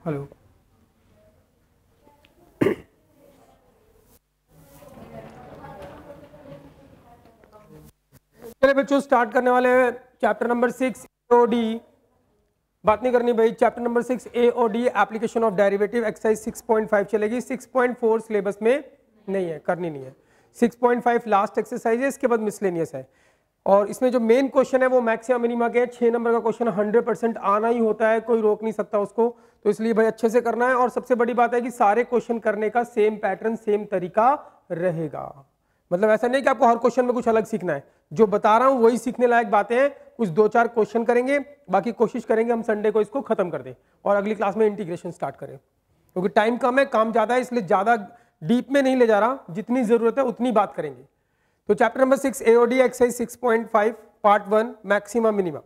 Hello, चलिए बच्चों start करने वाले हैं चैप्टर नंबर 6 एओडी। बात नहीं करनी भाई, chapter number 6 AOD application of derivative exercise 6.5 चलेगी। 6.4 सिलेबस में नहीं है, करनी नहीं है। 6.5 लास्ट एक्सरसाइज है, इसके बाद मिसलेनियस है। और इसमें जो मेन क्वेश्चन है वो मैक्सिमम मिनिमा के 6 नंबर का क्वेश्चन 100% आना ही होता है, कोई रोक नहीं सकता उसको। तो इसलिए भाई अच्छे से करना है। और सबसे बड़ी बात है कि सारे क्वेश्चन करने का सेम पैटर्न सेम तरीका रहेगा। मतलब ऐसा नहीं कि आपको हर क्वेश्चन में कुछ अलग सीखना है, जो बता रहा हूं वही सीखने लायक बातें हैं। कुछ 2-4 क्वेश्चन करेंगे, बाकी कोशिश करेंगे हम संडे को इसको खत्म कर दें और अगली क्लास में इंटीग्रेशन स्टार्ट करें। क्योंकि टाइम कम है, काम ज्यादा है, इसलिए ज्यादा डीप में नहीं ले जा रहा, जितनी जरूरत है उतनी बात करेंगे। तो chapter number 6 AOD exercise 6.5 part 1 maxima minima.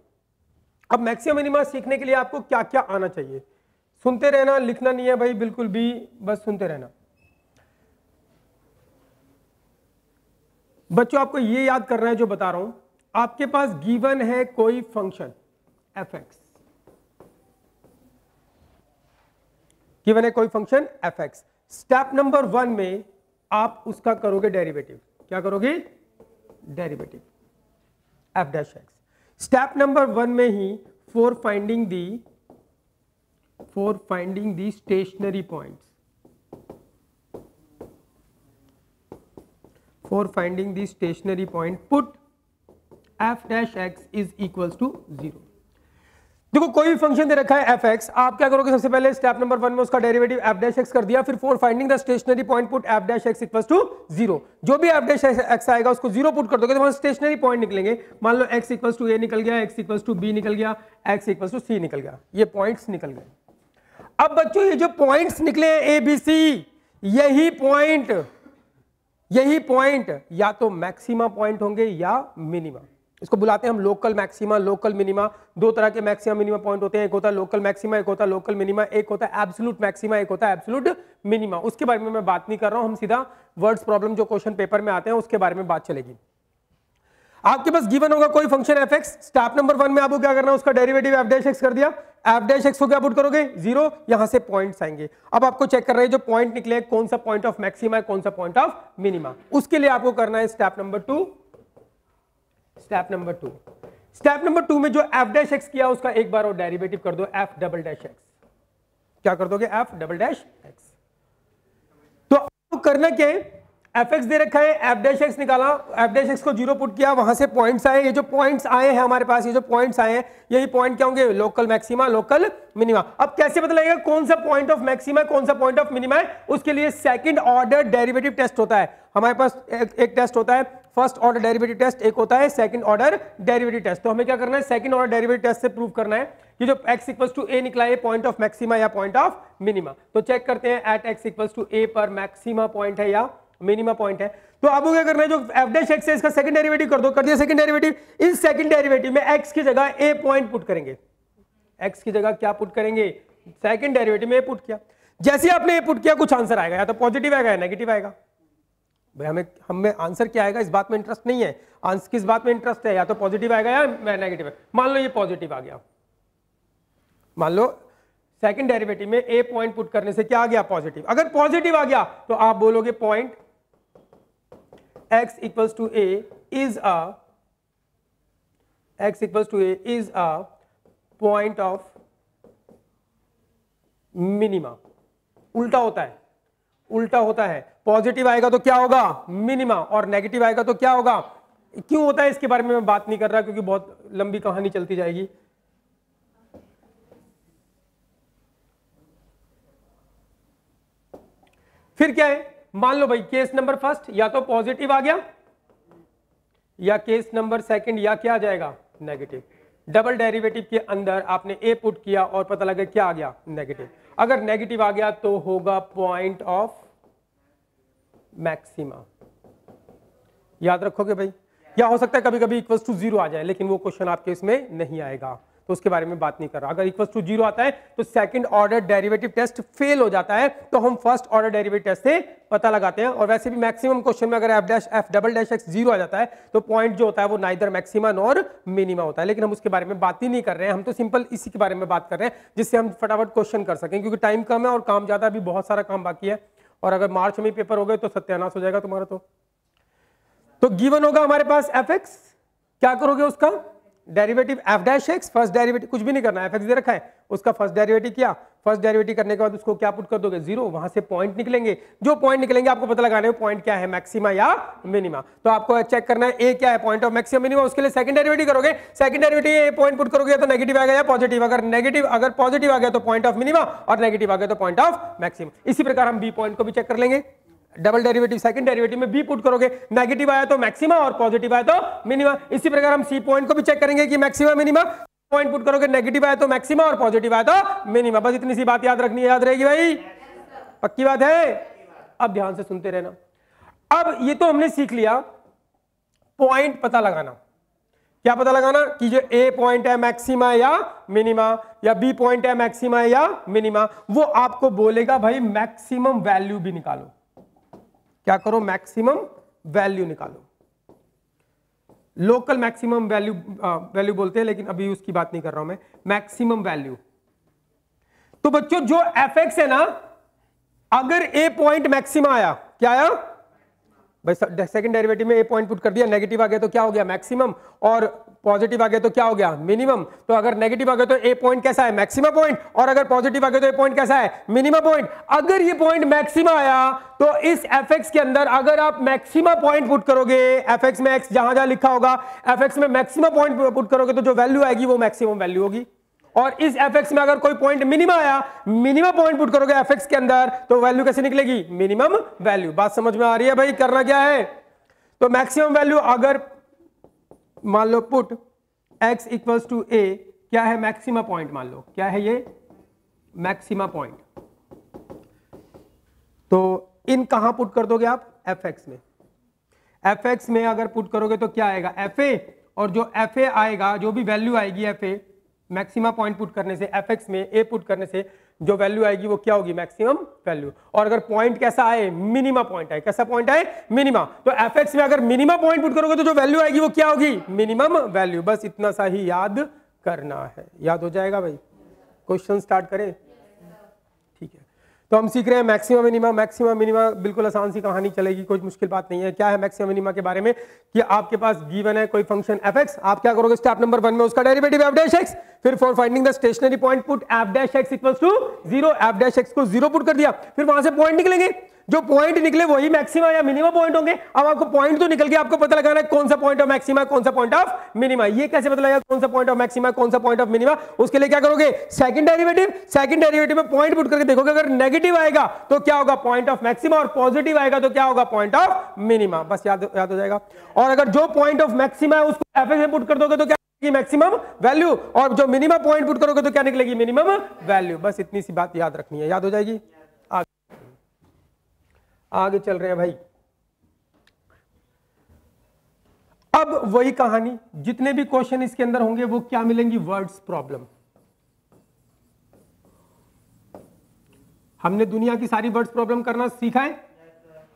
अब मैक्सिमा मिनिमा सीखने के लिए आपको क्या क्या आना चाहिए, सुनते रहना, लिखना नहीं है भाई बिल्कुल भी, बस सुनते रहना। बच्चों आपको ये याद करना है जो बता रहा हूं। आपके पास गिवन है कोई फंक्शन एफ एक्स, गिवन है कोई function F X. Step number 1 में आप उसका करोगे डेरिवेटिव। क्या करोगे? Derivative F dash X. Step number 1 में ही for finding the stationary points, for finding the stationary point put f dash x is equals to 0। देखो कोई भी फंक्शन दे रखा है एफ एक्स, आप क्या करोगे? सबसे पहले स्टेप नंबर 1 में उसका डेरिवेटिव एफ डैश एक्स कर दिया, फिर for finding the stationary point put F dash X equals to 0। जो भी एफ डैश एक्स आएगा उसको 0 पुट कर दोगे तो वहां स्टेशनरी पॉइंट निकलेंगे। मान लो x इक्वल्स टू ए निकल गया, x इक्वल्स टू बी निकल गया, x इक्वल्स टू सी निकल गया, ये पॉइंट्स निकल गए। अब बच्चों ये जो पॉइंट्स निकले ए बी सी, यही पॉइंट या तो मैक्सिमा पॉइंट होंगे या मिनिमा। इसको बुलाते हैं हम लोकल मैक्सिमा, लोकल मिनिमा। दो तरह के मैक्सिमा मिनिमा पॉइंट होते हैं, एक होता है लोकल मैक्सिमा, एक होता है लोकल मिनिमा, एक होता है एब्सोल्यूट मैक्सिमा, एक होता है एब्सोल्यूट मिनिमा। उसके बारे में मैं बात नहीं कर रहा हूं, हम सीधा वर्ड्स प्रॉब्लम जो क्वेश्चन पेपर में आते हैं उसके बारे में बात चलेगी। आपके पास गिवन होगा कोई function F X. Step number 1 में आपको क्या करना है? उसका डेरिवेटिव एफ डैश एक्स कर दिया, एफ डैश एक्स को क्या पुट करोगे? 0। यहां से पॉइंट्स आएंगे। अब आपको चेक कर रहे हैं जो पॉइंट निकले कौन सा पॉइंट ऑफ मैक्सिमा है, कौन सा पॉइंट ऑफ मिनिमा। उसके लिए आपको करना है स्टेप नंबर 2। स्टेप नंबर 2 में जो एफ डैश एक्स किया उसका एक बार और डेरिवेटिव कर दो, एफ डबल डैश एक्स। क्या कर दोगे? F double dash x. तो आपको करना क्या है? एफ एक्स दे रखा है, एफ डैश एक्स निकाला, एफ डैश एक्स को 0 पुट किया, वहां से पॉइंट्स आए। ये जो पॉइंट्स आए हैं हमारे पास, ये जो पॉइंट्स आए हैं यही पॉइंट क्या होंगे? Local maxima, local minima. अब कैसे पता लगेगा कौन सा पॉइंट ऑफ मैक्सिमा, कौन सा पॉइंट ऑफ मिनिमा है? उसके लिए सेकंड ऑर्डर डेरिवेटिव टेस्ट होता है हमारे पास। एक टेस्ट होता है फर्स्ट ऑर्डर डेरिवेटिव टेस्ट, एक होता है सेकंड ऑर्डर डेरिवेटिव टेस्ट। तो हमें क्या करना है? सेकंड ऑर्डर डेरिवेटिव टेस्ट से प्रूव करना है कि जो x इक्वल्स टू a निकला है पॉइंट ऑफ मैक्सिमा या पॉइंट ऑफ मिनिमा। तो चेक करते हैं at x equals to a पर मैक्सिमा पॉइंट है या मिनिमा पॉइंट है। तो आपको क्या करना है? जो एफ डैश एक्स है इसका सेकंड डेरिवेटिव कर दो। कर दिया सेकंड डेरिवेटिव। इस सेकंड डेरिवेटिव में x की जगह a पॉइंट पुट करेंगे। x की जगह क्या पुट करेंगे? सेकंड डेरिवेटिव में a पुट किया। जैसे ही आपने a पुट किया कुछ आंसर आएगा, या तो पॉजिटिव आएगा या नेगेटिव आएगा। भाई हमें आंसर क्या आएगा इस बात में इंटरेस्ट नहीं है, आंसर किस बात में इंटरेस्ट है? या तो पॉजिटिव आएगा या नेगेटिव है। मान लो ये पॉजिटिव आ गया, मान लो सेकंड डेरिवेटिव में a पॉइंट पुट करने से क्या आ गया? पॉजिटिव। अगर पॉजिटिव आ गया तो आप बोलोगे point x equals to a is a point of minima. उल्टा होता है। पॉजिटिव आएगा तो क्या होगा? मिनिमा, और नेगेटिव आएगा तो क्या होगा? क्यों होता है इसके बारे में मैं बात नहीं कर रहा क्योंकि बहुत लंबी कहानी चलती जाएगी। फिर क्या है? मान लो भाई केस नंबर फर्स्ट या तो पॉजिटिव आ गया, या केस नंबर सेकंड या क्या आ जाएगा? नेगेटिव। डबल डेरिवेटिव के अंदर आपने a पुट किया और पता लगा क्या आ गया? नेगेटिव। अगर नेगेटिव आ गया तो होगा पॉइंट ऑफ मैक्सिमा। याद रखोगे भाई। या हो सकता है कभी कभी इक्वल्स टू 0 आ जाए, लेकिन वो क्वेश्चन आपके इसमें नहीं आएगा। तो उसके बारे में बात नहीं कर रहा। अगर इक्वल टू 0 आता है तो second order derivative test fail हो जाता है, तो हम फर्स्ट ऑर्डर डेरिवेटिव टेस्ट से पता लगाते हैं। और वैसे भी मैक्सिमम क्वेश्चन में अगर एफ डबल डैश एक्स 0 आ जाता है तो पॉइंट जो होता है वो नाइदर मैक्सिमा नॉर मिनिमा होता है। लेकिन हम उसके बारे में बात ही नहीं कर रहे हैं, हम तो सिंपल इसी के बारे में बात कर रहे हैं जिससे हम फटाफट क्वेश्चन कर सकें, क्योंकि टाइम कम है और काम ज्यादा, भी बहुत सारा काम बाकी है। और अगर मार्च में पेपर हो गए तो सत्यानाश हो जाएगा तुम्हारा। तो गिवन होगा हमारे पास एफ एक्स, क्या करोगे उसका derivative F dash x, first derivative कुछ भी नहीं करना, एफ एक्स दे रखा है, उसका फर्स्ट डेरिवेटिव किया, फर्स्ट डेरिवेटिव करने के बाद उसको क्या पुट कर दोगे 0, वहां से पॉइंट निकलेंगे, जो पॉइंट निकलेंगे आपको पता लगाना है पॉइंट क्या है, मैक्सिमा या मिनिमा। तो आपको चेक करना है ए क्या है, पॉइंट ऑफ मैक्सिमम मिनिमा, उसके लिए सेकंड डेरिवेटिव करोगे, सेकंड डेरिवेटिव ए पॉइंट पुट करोगे तो नेगेटिव आ गया या पॉजिटिव, अगर पॉजिटिव आ गया तो पॉइंट ऑफ मिनिमा और नेगेटिव आ गया तो पॉइंट ऑफ मैक्सिमम। इसी प्रकार हम बी पॉइंट को भी चेक कर लेंगे, डबल डेरिवेटिव सेकंड डेरिवेटिव में बी पुट करोगे, नेगेटिव आया तो मैक्सिमा और पॉजिटिव आया तो मिनिमा। इसी प्रकार हम सी पॉइंट को भी चेक करेंगे कि मैक्सिमा मिनिमा, पॉइंट पुट करोगे, नेगेटिव आया तो मैक्सिमा और पॉजिटिव आया तो मिनिमा। बस इतनी सी बात याद रखनी है, याद रहेगी भाई, पक्की बात है। अब ध्यान से सुनते रहना। अब ये तो हमने सीख लिया पॉइंट पता लगाना, क्या पता लगाना कि जो ए पॉइंट है मैक्सिमा या मिनिमा, या बी पॉइंट है मैक्सिमा या मिनिमा, वो आपको बोलेगा भाई मैक्सिमम वैल्यू भी निकालो। क्या करो, मैक्सिमम वैल्यू निकालो। लोकल मैक्सिमम वैल्यू बोलते हैं, लेकिन अभी उसकी बात नहीं कर रहा हूं मैं, मैक्सिमम वैल्यू। तो बच्चों जो एफ एक्स है ना, अगर ए पॉइंट मैक्सिमा आया, क्या आया भाई, सेकंड डेरिवेटिव में ए पॉइंट पुट कर दिया, नेगेटिव आ गया तो क्या हो गया मैक्सिमम, और पॉजिटिव आ गया तो क्या हो गया मिनिमम। तो अगर नेगेटिव आ गया तो ए पॉइंट कैसा है मैक्सिमा पॉइंट, और अगर पॉजिटिव आ गया तो ए पॉइंट कैसा है मिनिमा पॉइंट। अगर ये पॉइंट मैक्सिमा आया तो इस एफ एक्स के अंदर अगर आप मैक्सिमा पॉइंट पुट करोगे, एफ एक्स में एक्स जहां जहां लिखा होगा, एफ एक्स में मैक्सिमा पॉइंट पुट करोगे तो जो वैल्यू आएगी वो मैक्सिमम वैल्यू होगी। और इस एफ एक्स में अगर कोई पॉइंट मिनिमा आया, मिनिमा पॉइंट पुट करोगे एफ एक्स के अंदर, तो वैल्यू कैसे निकलेगी मिनिमम वैल्यू। बात समझ में आ रही है भाई, करना क्या है। तो मैक्सिमम वैल्यू अगर मान लो put x equals to a, क्या है मैक्सिमा पॉइंट, मान लो क्या है ये मैक्सिमा पॉइंट, तो इन कहां पुट कर दोगे आप एफ एक्स में। एफ एक्स में अगर पुट करोगे तो क्या आएगा एफ ए, और जो एफ ए आएगा, जो भी वैल्यू आएगी F A, maxima point put करने से, एफ एक्स में ए पुट करने से जो वैल्यू आएगी वो क्या होगी मैक्सिमम वैल्यू। और अगर पॉइंट कैसा आए, मिनिमा पॉइंट आए, कैसा पॉइंट आए मिनिमा, तो एफ एक्स में अगर मिनिमा पॉइंट पुट करोगे तो जो वैल्यू आएगी वो क्या होगी मिनिमम वैल्यू। बस इतना सा ही याद करना है, याद हो जाएगा भाई। क्वेश्चन स्टार्ट करें, ठीक है। तो हम सीख रहे हैं मैक्सिमम मिनिमा, मैक्सिमम मिनिमा बिल्कुल आसान सी कहानी चलेगी, कोई मुश्किल बात नहीं है। क्या है मैक्सिमम मिनिमा के बारे में कि आपके पास गिवन है कोई फंक्शन एफ एक्स, आप क्या करोगे स्टेप नंबर 1 में उसका डेरिवेटिव एफ डैश एक्स, फिर for finding the stationary point put F dash X equals to 0, F dash X को 0 पुट कर दिया, फिर वहां से पॉइंट निकलेंगे, जो पॉइंट निकले वही मैक्सिमा या मिनिमा पॉइंट होंगे। अब आपको पॉइंट तो निकल गया, आपको पता लगाना है कौन सा पॉइंट ऑफ मैक्सिमा, कौन सा पॉइंट ऑफ मिनिमा। ये कैसे पता लगेगा कौन सा पॉइंट ऑफ मैक्सिमा, कौन सा पॉइंट ऑफ मिनिमा, उसके लिए क्या करोगे सेकंड डेरिवेटिव, सेकंड डेरिवेटिव में पॉइंट पुट करके देखोगे, अगर नेगेटिव आएगा तो क्या होगा पॉइंट ऑफ मैक्सिमा, और पॉजिटिव आएगा तो क्या होगा पॉइंट ऑफ मिनिमा। बस याद हो जाएगा। और अगर जो पॉइंट ऑफ मैक्सिमा है उसको एफ एक्स में पुट कर दोगे तो क्या मैक्सिमम वैल्यू, और जो मिनिमम पॉइंट पुट करोगे तो क्या निकलेगी मिनिमम वैल्यू। बस इतनी सी बात याद रखनी है, याद हो जाएगी। आगे चल रहे हैं भाई। अब वही कहानी, जितने भी क्वेश्चन इसके अंदर होंगे वो क्या मिलेंगी वर्ड्स प्रॉब्लम। हमने दुनिया की सारी वर्ड्स प्रॉब्लम करना सीखा है।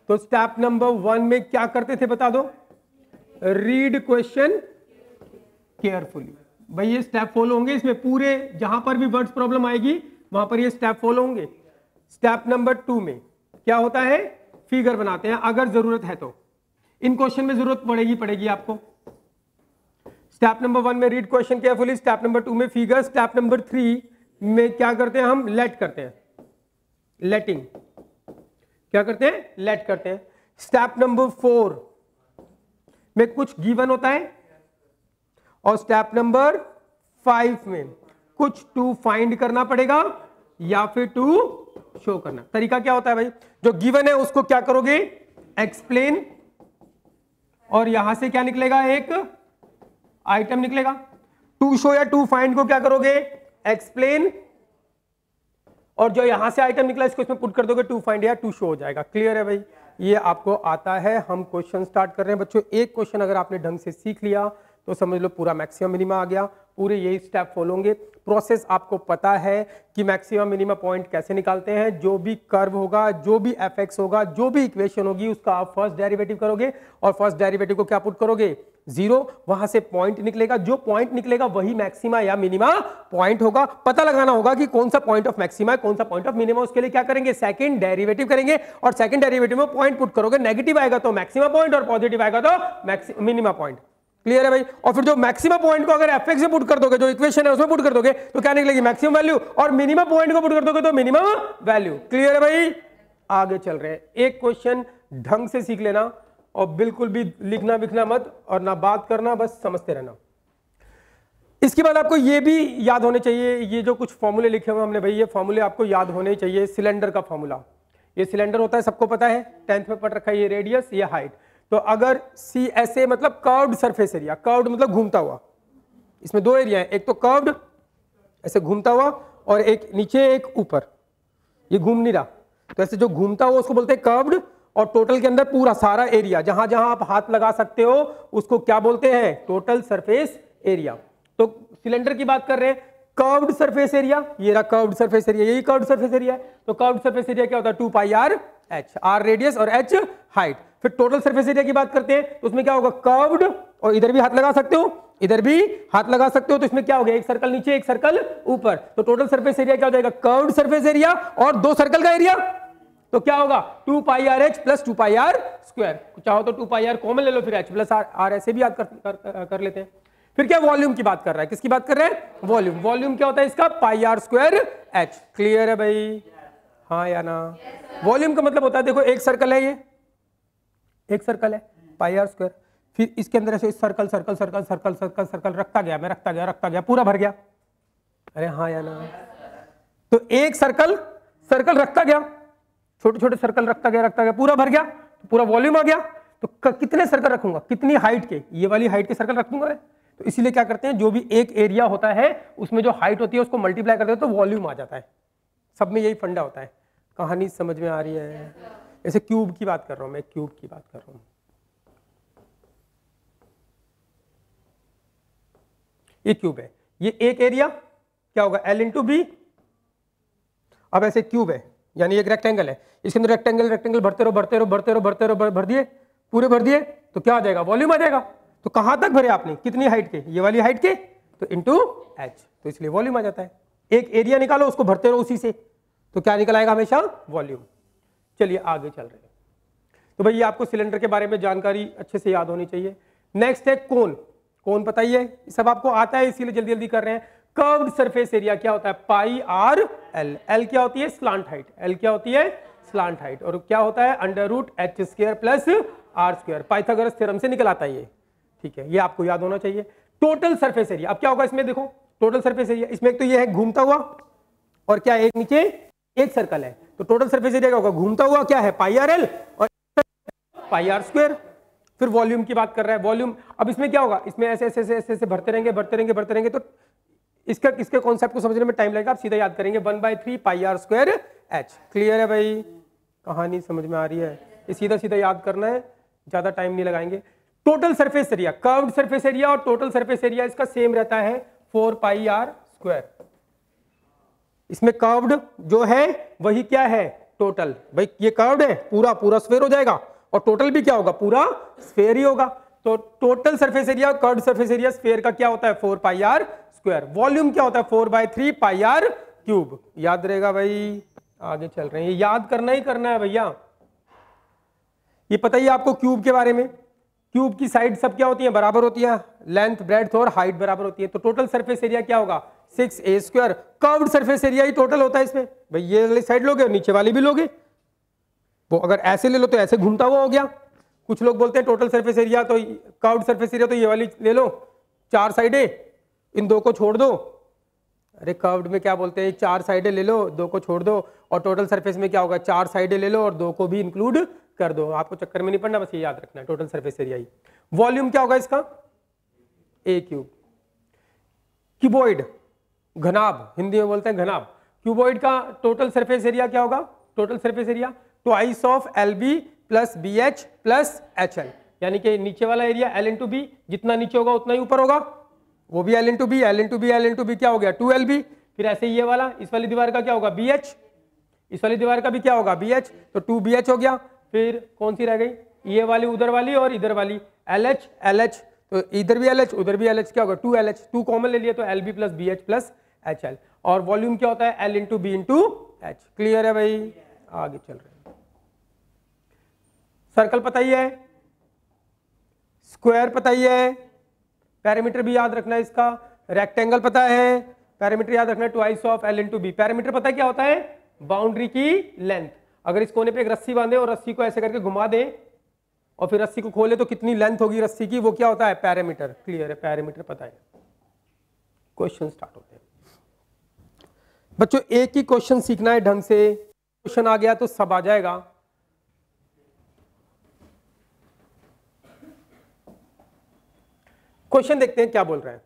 तो स्टेप नंबर 1 में क्या करते थे बता दो, रीड क्वेश्चन केयरफुली। भाई ये स्टेप फॉलो होंगे, इसमें पूरे जहां पर भी वर्ड्स प्रॉब्लम आएगी वहां पर ये स्टेप फॉलो होंगे। स्टेप नंबर 2 में क्या होता है, फिगर बनाते हैं अगर जरूरत है तो, इन क्वेश्चन में जरूरत पड़ेगी आपको। स्टेप नंबर 1 में read question carefully, step number 2 में फिगर, स्टेप नंबर 3 में क्या करते हैं हम लेट करते हैं, लेटिंग, क्या करते हैं लेट करते हैं। स्टेप नंबर 4 में कुछ गिवन होता है, और स्टेप नंबर 5 में कुछ टू फाइंड करना पड़ेगा या फिर टू शो करना। तरीका क्या होता है भाई, जो गिवन है उसको क्या करोगे एक्सप्लेन, और यहां से क्या निकलेगा एक आइटम निकलेगा। टू शो या टू फाइंड को क्या करोगे एक्सप्लेन, और जो यहां से आइटम निकला इसको इसमें पुट कर दोगे, टू फाइंड या टू शो हो जाएगा। क्लियर है भाई, ये आपको आता है। हम क्वेश्चन स्टार्ट कर रहे हैं बच्चों। एक क्वेश्चन अगर आपने ढंग से सीख लिया तो समझ लो पूरा मैक्सिमम मिनिमा आ गया। पूरे यही स्टेप फॉलो होंगे। प्रोसेस आपको पता है कि मैक्सिमम मिनिमा पॉइंट कैसे निकालते हैं। जो भी कर्व होगा, जो भी एफ होगा, जो भी इक्वेशन होगी, उसका आप फर्स्ट डेरिवेटिव करोगे और फर्स्ट डेरिवेटिव को क्या पुट करोगे, 0, वहां से पॉइंट निकलेगा। जो पॉइंट निकलेगा वही मैक्सिमा या मिनिमा पॉइंट होगा। पता लगाना होगा कि कौन सा पॉइंट ऑफ मैक्सिमा है, कौन सा पॉइंट ऑफ मिनिमा। उसके लिए क्या करेंगे, सेकंड डेरिवेटिव करेंगे और सेकंड डेरिवेटिव में पॉइंट पुट करोगे। नेगेटिव आएगा तो मैक्सिमा पॉइंट और पॉजिटिव आएगा तो मिनिमा पॉइंट। क्लियर है भाई। और फिर जो मैक्सिमम पॉइंट को अगर एफ से पुट कर दोगे, जो इक्वेशन है उसमें पुट कर दोगे, तो क्या निकलेगी, मैक्सिमम वैल्यू। और मिनिमम पॉइंट को पुट कर दोगे तो मिनिमम वैल्यू। क्लियर है भाई। आगे चल रहे हैं। एक क्वेश्चन ढंग से सीख लेना और बिल्कुल भी लिखना विखना मत और ना बात करना, बस समझते रहना। इसके बाद आपको ये भी याद होने चाहिए, ये जो कुछ फॉर्मूले लिखे हुए हमने भाई, ये फॉर्मूले आपको याद होने चाहिए। सिलेंडर का फॉर्मूला, ये सिलेंडर होता है, सबको पता है, 10th में पढ़ रखा है। ये रेडियस, ये हाइट। तो अगर सी ऐसे मतलब कर्व्ड सरफेस एरिया, कर्व्ड मतलब घूमता हुआ, इसमें दो एरिया है, एक तो कर्व्ड ऐसे घूमता हुआ और एक नीचे एक ऊपर, ये घूम नहीं रहा, तो ऐसे जो घूमता हुआ उसको बोलते हैं कर्व्ड। और टोटल के अंदर पूरा सारा एरिया जहां जहां आप हाथ लगा सकते हो उसको क्या बोलते हैं, टोटल सरफेस एरिया। तो सिलेंडर की बात कर रहे हैं, कर्व्ड सरफेस एरिया, ये रहा कर्व्ड सरफेस एरिया, यही कर्व्ड सरफेस एरिया है। तो कर्व्ड सरफेस एरिया क्या होता है, 2 pi R H, are radius और एच हाइट। फिर टोटल सरफेस एरिया की बात करते हैं तो उसमें क्या होगा, कर्व्ड, और इधर भी हाथ लगा सकते हो, इधर भी हाथ लगा सकते हो, तो इसमें क्या हो गया, एक सर्कल नीचे एक सर्कल ऊपर। तो टोटल सरफेस एरिया क्या हो जाएगा, कर्व्ड सरफेस एरिया और 2 सर्कल का एरिया, तो क्या होगा 2 pi R H plus 2 pi R square. चाहो तो 2 पाई आर कॉमन ले लो, फिर एच प्लस आर ऐसे भी याद कर लेते हैं। फिर क्या वॉल्यूम की बात कर रहा है, किसकी बात कर रहे हैं, वॉल्यूम। वॉल्यूम क्या होता है इसका, पाई आर स्क्वायर एच। क्लियर है भाई, हाँ या ना। वॉल्यूम का मतलब होता है, देखो एक सर्कल है, ये एक सर्कल है पाई आर स्क्वायर, फिर इसके अंदर ऐसे circle circle circle circle circle circle रखता गया, मैं रखता गया पूरा भर गया। अरे हाँ या ना। तो एक सर्कल सर्कल रखता गया, छोटे छोटे सर्कल रखता गया पूरा भर गया, तो पूरा वॉल्यूम आ गया। तो कितने सर्कल रखूंगा, कितनी हाइट के, ये वाली हाइट के सर्कल रखूंगा मैं। तो इसीलिए क्या करते हैं, जो भी एक एरिया होता है उसमें जो हाइट होती है उसको मल्टीप्लाई करते हैं तो वॉल्यूम आ जाता है। सब में यही फंडा होता है। कहानी समझ में आ रही है। ऐसे क्यूब की बात कर रहा हूं मैं, क्यूब की बात कर रहा हूं। ये क्यूब है, ये एक एरिया क्या होगा, L इंटू बी। अब ऐसे क्यूब है यानी एक रेक्टेंगल है, इसके अंदर रेक्टेंगल भरते रहो, भर दिए, पूरे भर दिए, तो क्या आ जाएगा, वॉल्यूम आ जाएगा। तो कहां तक भरे आपने, कितनी हाइट के, ये वाली हाइट के, तो इंटू एच, तो इसलिए वॉल्यूम आ जाता है। एक एरिया निकालो, उसको भरते रहो उसी से, तो क्या निकल आएगा, हमेशा वॉल्यूम। चलिए आगे चल रहे हैं। तो भाई ये आपको सिलेंडर के बारे में जानकारी अच्छे से याद होनी चाहिए। नेक्स्ट है कोन। कोन पता ही है, सब आपको आता है, इसीलिए जल्दी जल्दी कर रहे हैं। कर्व्ड सरफेस एरिया क्या होता है, पाई आर एल। एल क्या होती है, स्लांट हाइट। एल क्या होती है, स्लांट हाइट। और क्या होता है, under root H square plus R square. Pythagoras theorem से निकल आता है ये, ठीक है, ये आपको याद होना चाहिए। टोटल सरफेस एरिया, अब क्या होगा इसमें, देखो टोटल सरफेस एरिया, इसमें एक तो ये है घूमता हुआ और क्या एक नीचे एक सर्कल है, तो टोटल सरफेस एरिया क्या होगा, घूमता हुआ क्या है, पाई आर एल और पाई आर स्क्वायर। फिर वॉल्यूम की बात कर रहा है, वॉल्यूम। अब इसमें क्या होगा, इसमें ऐसे ऐसे ऐसे ऐसे भरते रहेंगे, तो इसके कॉन्सेप्ट को समझने में टाइम लगेगा, आप सीधा याद करेंगे 1/3 पाई आर स्क्वायर एच। क्लियर है भाई, कहानी समझ में आ रही है। ये सीधा सीधा याद करना है, ज्यादा टाइम नहीं लगाएंगे। Total surface area, curved surface area और टोटल सरफेस एरिया इसका सेम रहता है 4 पाई आर स्क्वायर। इसमें कर्व्ड जो है वही क्या है, टोटल। भाई ये कर्व्ड है, पूरा स्फेयर हो जाएगा, और टोटल भी क्या होगा, पूरा स्फेयर ही होगा। तो total surface area, curved surface area sphere का क्या होता है, 4 पाई आर स्क्वायर। वॉल्यूम क्या होता है, 4/3 पाई आर क्यूब। याद रहेगा भाई, आगे चल रहे हैं, ये याद करना ही करना है भैया। ये पता ही आपको क्यूब के बारे में, क्यूब की साइड सब क्या होती है, बराबर होती है, लेंथ ब्रेड्थ और हाइट बराबर होती है। तो टोटल सरफेस एरिया क्या होगा, 6a square. Curved surface area ही टोटल होता है इसमें। भाई ये वाली साइड लोगे और नीचे वाली भी लोगे, वो अगर ऐसे ले लो तो ऐसे घूमता हुआ हो गया। कुछ लोग बोलते हैं टोटल सरफेस एरिया तो कर्व्ड सरफेस एरिया तो ये वाली ले लो, 4 साइडें, इन 2 को छोड़ दो। अरे कर्व्ड में क्या बोलते हैं, 4 साइडें ले लो, 2 को छोड़ दो। और टोटल सरफेस में क्या होगा, 4 साइडें ले लो और 2 को भी इंक्लूड कर दो। आपको चक्कर में नहीं पड़ना, बस ये याद रखना है, टोटल सरफेस एरिया ही। वॉल्यूम क्या होगा इसका, ए क्यूब। क्यूबॉइड, घनाभ, हिंदी में बोलते हैं घनाभ। क्यूबॉइड का टोटल सरफेस एरिया क्या होगा, total surface area twice of L B plus B H plus H L, यानी कि नीचे वाला एरिया L इंटू बी, जितना नीचे होगा उतना ही ऊपर होगा, वो भी L into B, L into B, L into B क्या हो गया 2LB। फिर ऐसे ये वाला, इस वाली दीवार का क्या होगा BH, इस वाली दीवार का भी क्या होगा BH, तो 2BH हो गया। फिर कौन सी रह गई, ये वाली उधर वाली और इधर वाली LH LH, तो इधर भी LH उधर भी LH, क्या होगा 2LH, 2 कॉमन ले लिया तो LB plus BH plus HL। और वॉल्यूम क्या होता है L into B into H। Clear है भाई, आगे चल रहे हैं। सर्कल पता ही है, स्क्वायर पता ही है, पैरामीटर भी याद रखना है इसका, रेक्टेंगल पता है, पैरामीटर याद रखना है twice of L into B. Parameter पता है क्या होता है, बाउंड्री की लेंथ। अगर इस कोने पे एक रस्सी बांधे और रस्सी को ऐसे करके घुमा दें और फिर रस्सी को खोले तो कितनी लेंथ होगी रस्सी की, वो क्या होता है पैरामीटर। क्लियर है, पैरामीटर पता है। क्वेश्चन स्टार्ट होते हैं बच्चों, एक ही क्वेश्चन सीखना है ढंग से, क्वेश्चन आ गया तो सब आ जाएगा। क्वेश्चन देखते हैं क्या बोल रहा है।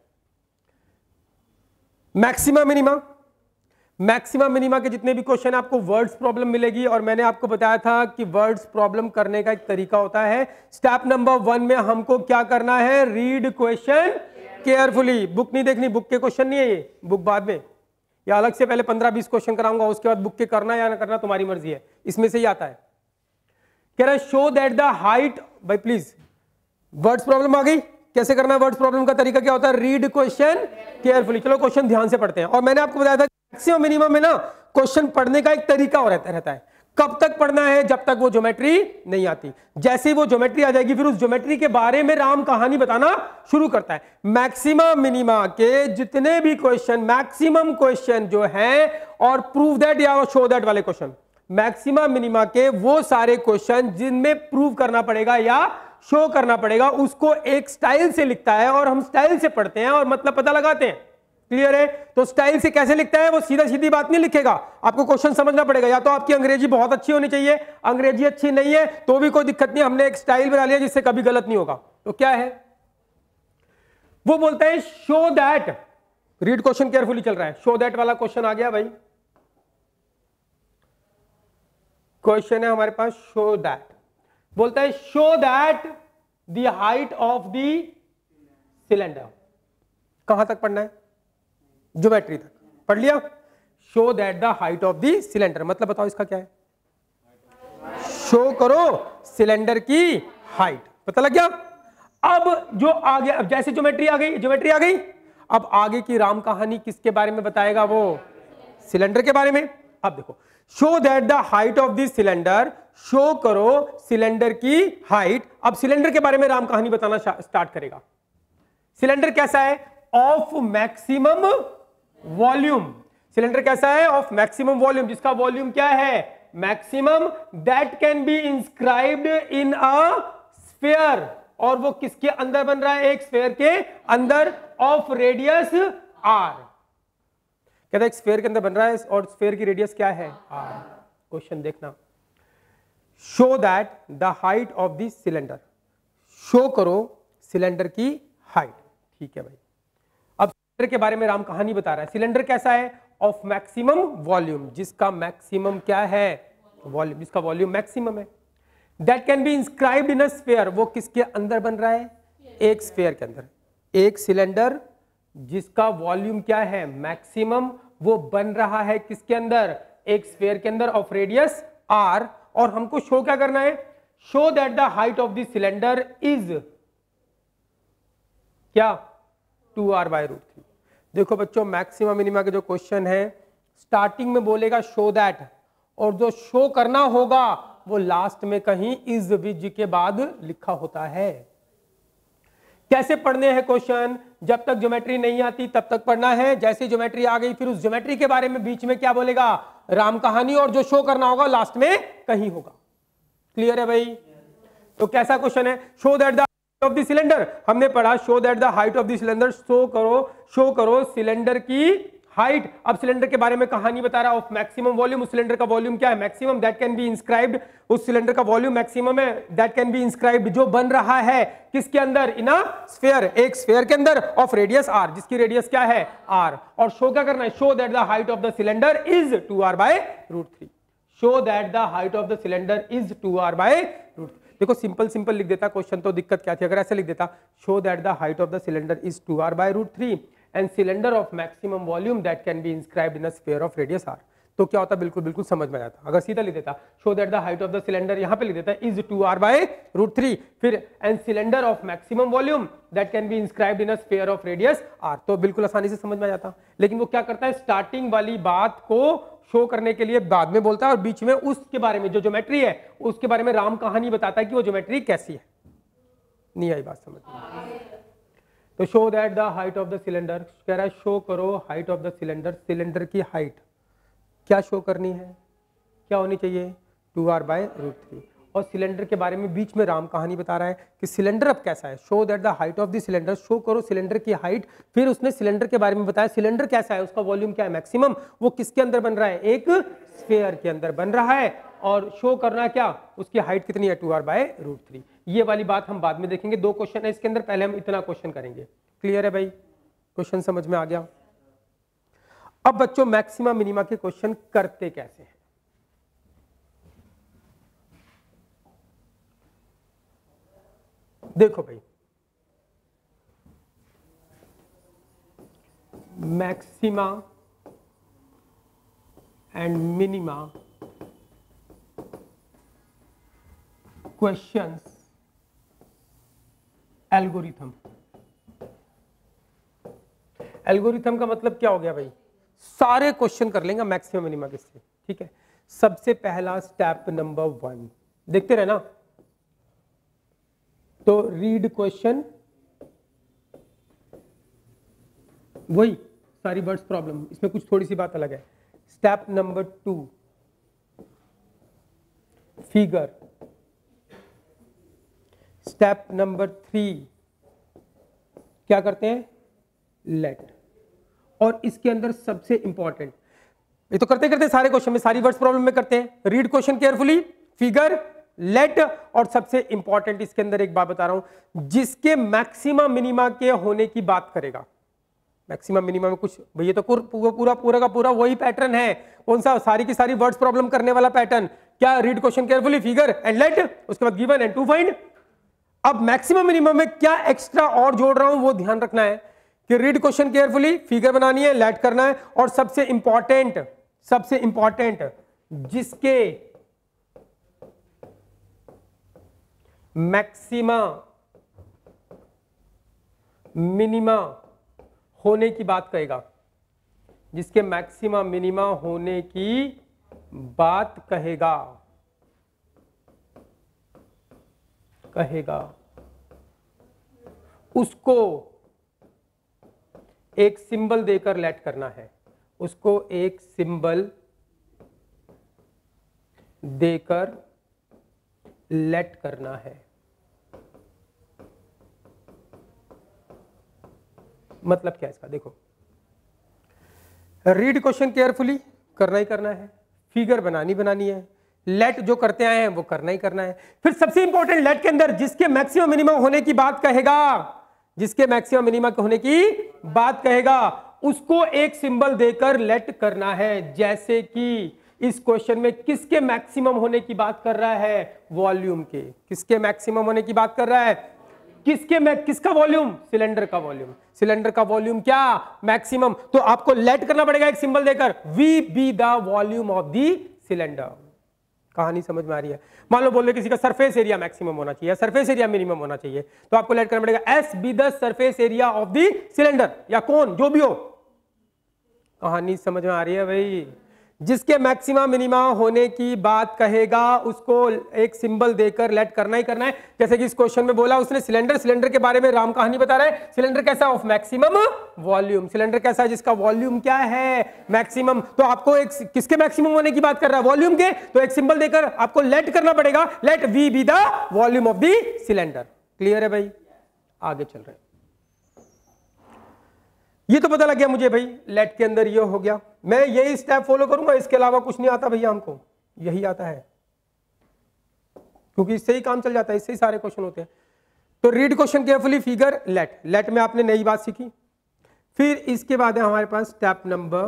मैक्सिमा मिनिमा, मैक्सिमा मिनिमा के जितने भी क्वेश्चन आपको वर्ड्स प्रॉब्लम मिलेगी, और मैंने आपको बताया था कि वर्ड्स प्रॉब्लम करने का एक तरीका होता है। स्टेप नंबर 1 में हमको क्या करना है, रीड क्वेश्चन केयरफुली। बुक नहीं देखनी, बुक के क्वेश्चन नहीं है ये, बुक बाद में, या अलग से पहले 15-20 क्वेश्चन कराऊंगा, उसके बाद बुक के करना या ना करना तुम्हारी मर्जी है, इसमें से ही आता है। कह रहा है शो दैट द हाइट, भाई प्लीज वर्ड्स प्रॉब्लम आ गई, कैसे करना है वर्ड्स प्रॉब्लम का तरीका क्या होता है, रीड क्वेश्चन केयरफुली। चलो क्वेश्चन ध्यान से पढ़ते हैं। और मैंने आपको बताया था मैक्सिमम मिनिमम में ना क्वेश्चन पढ़ने का एक तरीका और रहता है। कब तक पढ़ना है, जब तक वो ज्योमेट्री नहीं आती। जैसे ही वो ज्योमेट्री आ जाएगी फिर उस ज्योमेट्री के बारे में राम कहानी बताना शुरू करता है। मैक्सिमा मिनिमा के जितने भी क्वेश्चन, मैक्सिमम क्वेश्चन जो है, और प्रूव दैट या शो दैट वाले क्वेश्चन, मैक्सिमा मिनिमा के वो सारे क्वेश्चन जिनमें प्रूव करना पड़ेगा या शो करना पड़ेगा, उसको एक स्टाइल से लिखता है और हम स्टाइल से पढ़ते हैं और मतलब पता लगाते हैं। क्लियर है, तो स्टाइल से कैसे लिखता है, वो सीधा सीधी बात नहीं लिखेगा, आपको क्वेश्चन समझना पड़ेगा। या तो आपकी अंग्रेजी बहुत अच्छी होनी चाहिए, अंग्रेजी अच्छी नहीं है तो भी कोई दिक्कत नहीं, हमने एक स्टाइल बना लिया जिससे कभी गलत नहीं होगा। तो क्या है, वो बोलता है show that, read question carefully चल रहा है, शो दैट वाला क्वेश्चन आ गया भाई। क्वेश्चन है हमारे पास शो दैट, बोलता है show that the height of the cylinder. कहां तक पढ़ना है, ज्योमेट्री तक पढ़ लिया। Show that the height of the cylinder, मतलब बताओ इसका क्या है, शो करो सिलेंडर की हाइट, पता लग गया। अब जो आगे, अब जैसे ज्योमेट्री आ गई, ज्योमेट्री आ गई, अब आगे की राम कहानी किसके बारे में बताएगा, वो सिलेंडर के बारे में। अब देखो, show that the height of the cylinder, show करो सिलेंडर की हाइट। अब सिलेंडर के बारे में राम कहानी बताना स्टार्ट करेगा। सिलेंडर कैसा है, ऑफ मैक्सिमम वॉल्यूम। सिलेंडर कैसा है, ऑफ मैक्सिमम वॉल्यूम, जिसका वॉल्यूम क्या है maximum, that can be inscribed in a sphere. और वो किसके अंदर बन रहा है, एक स्फीयर के अंदर, ऑफ रेडियस आर। कहता है एक स्फीयर के अंदर बन रहा है और स्फीयर की रेडियस क्या है आर। क्वेश्चन देखना, show that the height of the cylinder, show करो सिलेंडर की हाइट। ठीक है भाई, अब सिलेंडर के बारे में राम कहानी बता रहा है। सिलेंडर कैसा है, ऑफ मैक्सिमम वॉल्यूम, जिसका मैक्सिमम क्या है वॉल्यूम, जिसका वॉल्यूम मैक्सिमम है। That can be inscribed in a sphere, वो किसके अंदर बन रहा है, एक स्फीयर के अंदर। एक सिलेंडर जिसका वॉल्यूम क्या है मैक्सिमम, वो बन रहा है किसके अंदर, एक स्फीयर के अंदर, ऑफ रेडियस आर। और हमको शो क्या करना है, show that the height of the cylinder is क्या 2r/√3। देखो बच्चों, मैक्सिमम मिनिमा के जो क्वेश्चन है स्टार्टिंग में बोलेगा शो दैट, और जो शो करना होगा वो लास्ट में कहीं इज विज के बाद लिखा होता है। कैसे पढ़ने हैं क्वेश्चन, जब तक ज्योमेट्री नहीं आती तब तक पढ़ना है। जैसे ज्योमेट्री आ गई फिर उस ज्योमेट्री के बारे में बीच में क्या बोलेगा, राम कहानी, और जो शो करना होगा लास्ट में कहीं होगा। क्लियर है भाई, तो कैसा क्वेश्चन है, show that the of the cylinder, हमने पढ़ा show that the height of the cylinder, show करो सिलेंडर की हाइट। अब सिलेंडर के बारे में कहानी बता रहा है, ऑफ मैक्सिमम वॉल्यूम, उस सिलेंडर का वॉल्यूम क्या है maximum, that can be inscribed, उस सिलेंडर का वॉल्यूम मैक्सिमम है, दैट कैन बी इंस्क्राइब्ड, जो बन रहा है किसके अंदर, इन अ स्फीयर, एक स्फीयर के अंदर, ऑफ रेडियस आर, जिसकी रेडियस क्या है आर। और शो क्या करना है, show that the height of the cylinder is 2r/√3, show that the height of the cylinder is 2r/√3। देखो सिंपल लिख देता क्वेश्चन तो दिक्कत क्या थी, अगर ऐसे लिख देता show that the height of the cylinder is 2r/√3 and cylinder of maximum volume that can be inscribed in a sphere of radius r, तो क्या होता बिल्कुल समझ में आता। अगर सीधा लिख देता show that the height of the cylinder, यहां पे लिख देता इज 2r/√3 फिर and cylinder of maximum volume that can be inscribed in a sphere of radius r, तो बिल्कुल आसानी से समझ में आ जाता। लेकिन वो क्या करता है, स्टार्टिंग वाली बात को शो करने के लिए बाद में बोलता है और बीच में उसके बारे में जो ज्योमेट्री है उसके बारे में राम कहानी बताता है कि वो ज्योमेट्री कैसी है। नहीं आई बात समझ में? तो show that the height of the cylinder, कह रहा है शो करो height of the cylinder, cylinder की हाइट क्या शो करनी है, क्या होनी चाहिए 2r/√3, और सिलेंडर के बारे में बीच में राम कहानी बता रहा है कि सिलेंडर अब कैसा है। Show that the height of the cylinder, show करो सिलेंडर की हाइट, फिर उसने सिलेंडर के बारे में बताया सिलेंडर कैसा है, उसका वॉल्यूम क्या है मैक्सिमम, वो किसके अंदर बन रहा है, एक स्फीयर के अंदर बन रहा है, और शो करना क्या, उसकी हाइट कितनी है 2r/√3। ये वाली बात हम बाद में देखेंगे, 2 क्वेश्चन है इसके अंदर, पहले हम इतना क्वेश्चन करेंगे। क्लियर है भाई, क्वेश्चन समझ में आ गया। अब बच्चों मैक्सिमा मिनिमा के क्वेश्चन करते कैसे हैं, देखो भाई maxima and minima questions algorithm. Algorithm का मतलब क्या हो गया भाई, सारे क्वेश्चन कर लेंगे मैक्सिमम मिनिमा किससे, ठीक है। सबसे पहला स्टेप नंबर 1 देखते रहे ना, तो रीड क्वेश्चन, वही सारी वर्ड्स प्रॉब्लम, इसमें कुछ थोड़ी सी बात अलग है। Step number 2 figure, step number 3 क्या करते हैं, लेट, और इसके अंदर सबसे इंपॉर्टेंट, ये तो करते करते सारे क्वेश्चन में सारी वर्ड्स प्रॉब्लम में करते हैं, read question carefully, figure, let, और सबसे इंपॉर्टेंट इसके अंदर एक बात बता रहा हूं, जिसके मैक्सिमा मिनिमा के होने की बात करेगा। मैक्सिमम मिनिमम में कुछ भैया तो पूरा का पूरा वही पैटर्न है, कौन सा, सारी की सारी वर्ड्स प्रॉब्लम करने वाला पैटर्न, क्या, read question carefully, figure and let, उसके बाद गिवन एंड टू फाइंड। अब मैक्सिमम मिनिमम में क्या एक्स्ट्रा और जोड़ रहा हूं वो ध्यान रखना है कि रीड क्वेश्चन केयरफुली, फिगर बनानी है, लेट करना है, और सबसे इंपॉर्टेंट जिसके मैक्सिमा मिनिमा होने की बात कहेगा, जिसके मैक्सिमा मिनिमा होने की बात कहेगा उसको एक सिंबल देकर लेट करना है, उसको एक सिंबल देकर लेट करना है। मतलब क्या इसका, देखो रीड क्वेश्चन केयरफुली करना ही करना है, फिगर बनानी है, लेट जो करते आए हैं वो करना ही करना है। फिर सबसे इंपॉर्टेंट लेट के अंदर जिसके मैक्सिमम मिनिमम होने की बात कहेगा, जिसके मैक्सिमम मिनिमम होने की बात कहेगा, उसको एक सिंबल देकर लेट करना है। जैसे कि इस क्वेश्चन में किसके मैक्सिमम होने की बात कर रहा है, वॉल्यूम के, किसके मैक्सिमम होने की बात कर रहा है, किसका वॉल्यूम, सिलेंडर का वॉल्यूम, सिलेंडर का वॉल्यूम क्या, मैक्सिमम, तो आपको लेट करना पड़ेगा एक सिंबल देकर, V be the volume of the cylinder. कहानी समझ में आ रही है। मान लो बोल रहे किसी का सरफेस एरिया मैक्सिमम होना चाहिए, सरफेस एरिया मिनिमम होना चाहिए, तो आपको लेट करना पड़ेगा S be the surface area of the cylinder, या कौन जो भी हो। कहानी समझ में आ रही है भाई, जिसके मैक्सिमा मिनिमा होने की बात कहेगा उसको एक सिंबल देकर लेट करना ही करना है। जैसे कि इस क्वेश्चन में बोला उसने सिलेंडर के बारे में राम कहानी बता रहा है, सिलेंडर कैसा, ऑफ मैक्सिमम वॉल्यूम, सिलेंडर कैसा है जिसका वॉल्यूम क्या है, मैक्सिमम, तो आपको एक किसके मैक्सिमम होने की बात कर रहा है, वॉल्यूम के, तो एक सिंबल देकर आपको लेट करना पड़ेगा, let V be the volume of the cylinder. Clear है भाई, आगे चल रहे हैं। ये तो पता लग गया मुझे भाई, लेट के अंदर ये हो गया, मैं यही स्टेप फॉलो करूंगा, इसके अलावा कुछ नहीं आता भैया, हमको यही आता है, क्योंकि इससे ही काम चल जाता है, इससे ही सारे क्वेश्चन होते हैं। तो read question carefully, figure, let, let में आपने नई बात सीखी। फिर इसके बाद है हमारे पास स्टेप नंबर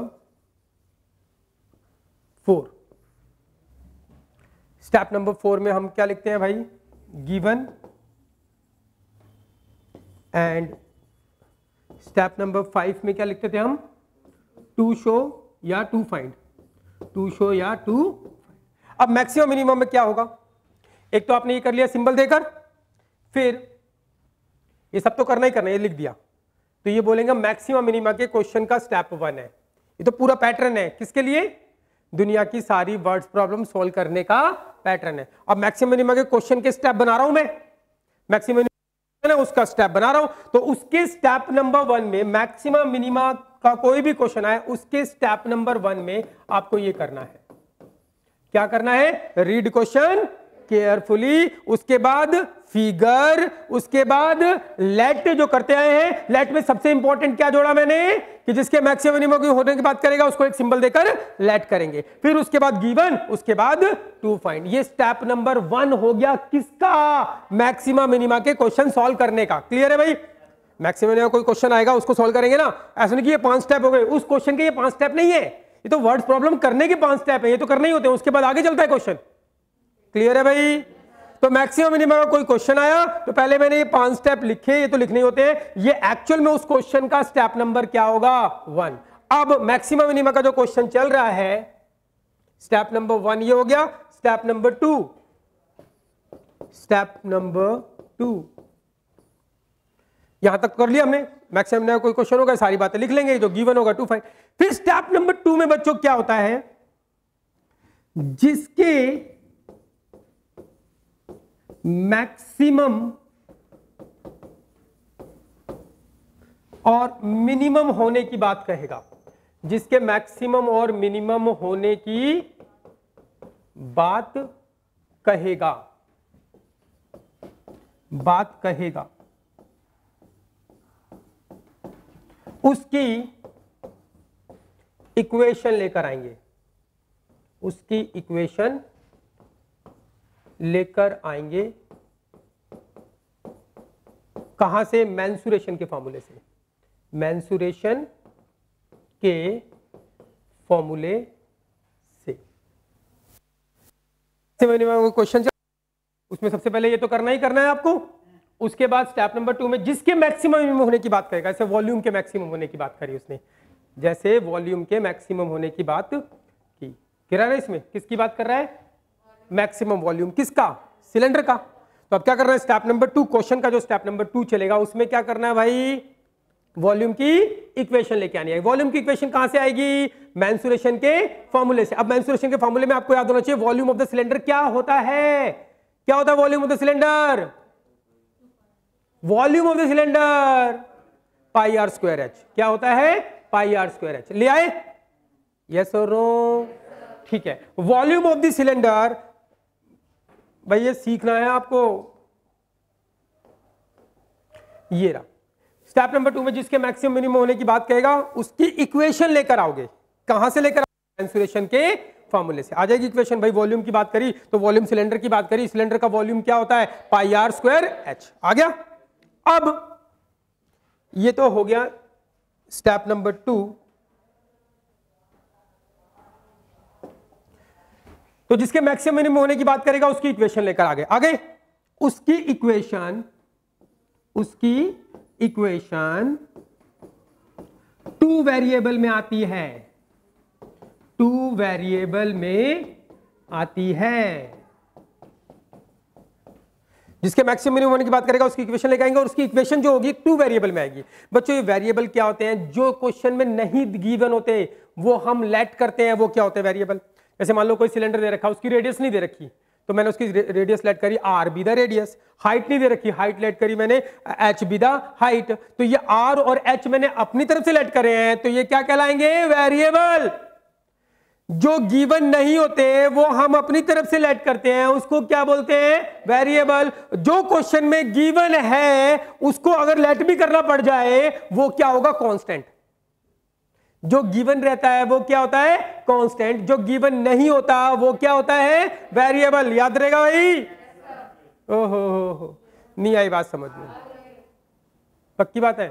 4। स्टेप नंबर 4 में हम क्या लिखते हैं भाई, गिवन एंड स्टेप नंबर 5 में क्या लिखते थे हम, टू शो या टू फाइंड, टू शो या टू। अब मैक्सिमम मिनिमम में क्या होगा, एक तो आपने ये कर लिया सिंबल देकर, फिर ये सब तो करना ही करना है, ये लिख दिया, तो ये बोलेंगे मैक्सिमम मिनिमा के क्वेश्चन का स्टेप 1 है। ये तो पूरा पैटर्न है, किसके लिए, दुनिया की सारी वर्ड्स प्रॉब्लम सॉल्व करने का पैटर्न है। अब मैक्सिमम मिनिमा के क्वेश्चन के स्टेप बना रहा हूं मैं, मैक्सिमम उसका स्टेप बना रहा हूं, तो उसके स्टेप नंबर 1 में मैक्सिमम मिनिमा का कोई भी क्वेश्चन आए, उसके स्टेप नंबर 1 में आपको ये करना है, क्या करना है, रीड क्वेश्चन केयरफुली, उसके बाद फिगर, उसके बाद लेट जो करते आए हैं। लेट में सबसे इंपॉर्टेंट क्या जोड़ा मैंने, कि जिसके मैक्सिमम मिनिमम की होने की बात करेगा उसको एक सिंबल देकर लेट करेंगे, फिर उसके बाद गिवन, उसके बाद टू फाइंड। ये स्टेप नंबर 1 हो गया किसका, मैक्सिमम मिनिमा के क्वेश्चन सॉल्व करने का। क्लियर है भाई, मैक्सिमम मिनिमा कोई क्वेश्चन आएगा उसको सॉल्व करेंगे ना, ऐसा नहीं कि ये 5 स्टेप हो गए, उस क्वेश्चन के ये 5 स्टेप नहीं है, ये तो वर्ड प्रॉब्लम करने के 5 स्टेप है, ये तो करने ही होते हैं, उसके बाद आगे चलता है क्वेश्चन। क्लियर है भाई, तो मैक्सिमम मिनिमम का कोई क्वेश्चन आया तो पहले मैंने ये 5 स्टेप लिखे, ये तो लिखने होते हैं, ये एक्चुअल में उस क्वेश्चन का स्टेप नंबर क्या होगा, 1। अब मैक्सिमम मिनिमम का जो क्वेश्चन चल रहा है, स्टेप नंबर 1 ये हो गया, स्टेप नंबर 2, स्टेप नंबर 2 यहां तक कर लिया हमने। मैक्सिमम मिनिमम कोई क्वेश्चन होगा सारी बातें लिख लेंगे, जो गिवन होगा टू फाइंड। फिर स्टेप नंबर 2 में बच्चों क्या होता है, जिसके मैक्सिमम और मिनिमम होने की बात कहेगा, जिसके मैक्सिमम और मिनिमम होने की बात कहेगा, उसकी इक्वेशन लेकर आएंगे, उसकी इक्वेशन लेकर आएंगे, कहां से, मेंसुरेशन के फॉर्मूले से, मेंसुरेशन के फॉर्मूले से। क्वेश्चन उसमें सबसे पहले ये तो करना ही करना है आपको, उसके बाद स्टेप नंबर 2 में जिसके मैक्सिमम होने की बात करेगा, जैसे वॉल्यूम के मैक्सिमम होने की बात करी उसने, जैसे वॉल्यूम के मैक्सिमम होने की बात की, कह रहा है इसमें किसकी बात कर रहा है, मैक्सिमम वॉल्यूम किसका, सिलेंडर का। तो अब क्या करना है, स्टेप नंबर 2 क्वेश्चन का जो स्टेप नंबर 2 चलेगा उसमें क्या करना है भाई, वॉल्यूम की इक्वेशन लेके आनी है। वॉल्यूम की इक्वेशन कहां से आएगी, मेंसुरेशन के फॉर्मूले से। अब मेंसुरेशन के फॉर्मूले में आपको याद होना चाहिए वॉल्यूम ऑफ द सिलेंडर क्या होता है, क्या होता है volume of the cylinder, volume of the cylinder pi R square H, क्या होता है, पाई आर स्क्वायर एच। ले आए, यस और नो, ठीक है। वॉल्यूम ऑफ द सिलेंडर भाई ये सीखना है आपको, ये रहा स्टेप नंबर 2 में जिसके मैक्सिमम मिनिमम होने की बात कहेगा उसकी इक्वेशन लेकर आओगे, कहां से लेकर आओगे, मेंसुरेशन के फॉर्मूले से आ जाएगी इक्वेशन। भाई वॉल्यूम की बात करी तो वॉल्यूम सिलेंडर की बात करी, सिलेंडर का वॉल्यूम क्या होता है, पाई आर स्क्वायर एच, आ गया। अब ये तो हो गया स्टेप नंबर 2। तो जिसके मैक्सिमम मिनिमम होने की बात करेगा उसकी इक्वेशन लेकर आगे उसकी इक्वेशन 2 वेरिएबल में आती है, 2 वेरिएबल में आती है। जिसके मैक्सिमम मिनिमम होने की बात करेगा उसकी इक्वेशन लेकर आएंगे और उसकी इक्वेशन जो होगी 2 वेरिएबल में आएगी। बच्चों ये वेरिएबल क्या होते हैं, जो क्वेश्चन में नहीं गिवन होते वो हम लेट करते हैं, वो क्या होते हैं वेरिएबल। जैसे मान लो कोई सिलेंडर दे रखा, उसकी रेडियस नहीं दे रखी तो मैंने उसकी रेडियस लेट करी are be the radius, height नहीं दे रखी, हाइट लेट करी मैंने एच बी द हाइट। तो ये आर और एच मैंने अपनी तरफ से लेट करे हैं, तो ये क्या कहलाएंगे, वेरिएबल। जो गिवन नहीं होते वो हम अपनी तरफ से लेट करते हैं, उसको क्या बोलते हैं, वेरिएबल। जो क्वेश्चन में गिवन है उसको अगर लेट भी करना पड़ जाए वो क्या होगा, कांस्टेंट। जो गिवन रहता है वो क्या होता है, कांस्टेंट। जो गिवन नहीं होता वो क्या होता है, वेरिएबल। याद रहेगा भाई, ओहो नहीं आई बात समझ में, पक्की बात है।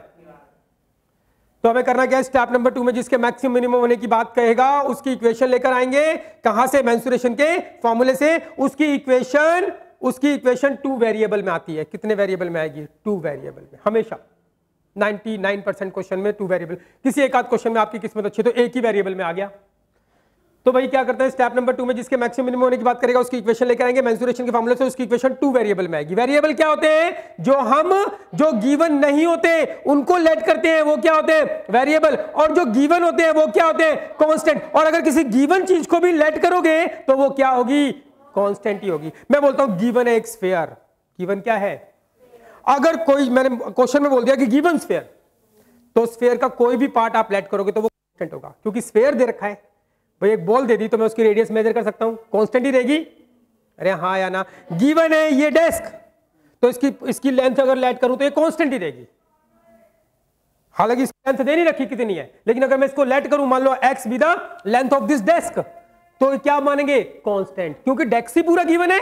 तो हमें करना क्या है, स्टेप नंबर 2 में जिसके मैक्सिमम मिनिमम होने की बात कहेगा उसकी इक्वेशन लेकर आएंगे, कहां से, मेंसुरेशन के फॉर्मूले से। उसकी इक्वेशन उसकी इक्वेशन 2 वेरिएबल में आती है। कितने वेरिएबल में आएगी? 2 वेरिएबल में हमेशा। 99% क्वेश्चन में 2 वेरिएबल, किसी एक आध क्वेश्चन में आपकी किस्मत अच्छी तो एक ही वेरिएबल में आ गया। तो भाई क्या करते हैं, स्टेप नंबर 2 में जिसके मैक्सिमम मिनिमम होने की बात करेगा उसकी इक्वेशन लेकर आएंगे, मेंसुरेशन के फॉर्मूले से उसकी इक्वेशन 2 वेरिएबल में आएगी। वेरिएबल क्या होते हैं? जो गिवन नहीं होते उनको लेट करते हैं, वो क्या होते हैं? वेरिएबल। और जो गिवन होते हैं वो क्या होते हैं? कांस्टेंट। और अगर किसी गिवन चीज को भी लेट करोगे तो वो क्या होगी? कांस्टेंट ही होगी। मैं बोलता हूं गिवन है एक स्फीयर। गिवन क्या है? अगर कोई, मैंने क्वेश्चन में बोल दिया कि गिवन स्फीयर, तो स्फीयर का कोई भी पार्ट आप लेट करोगे तो वो कांस्टेंट होगा, क्योंकि स्फीयर दे रखा है। भाई एक बॉल दे दी तो मैं उसकी रेडियस मेजर कर सकता हूं, कांस्टेंट ही रहेगी। अरे हाँ या ना? गिवन है ये डेस्क, तो इसकी लेंथ अगर लेट करूं तो ये कांस्टेंट ही रहेगी। हालांकि इसकी लेंथ दे नहीं रखी कितनी है, लेकिन अगर मैं इसको लेट करूं, मान लो x be the length of this desk, तो क्या मानेंगे? कांस्टेंट, क्योंकि डेस्क ही पूरा गिवन है।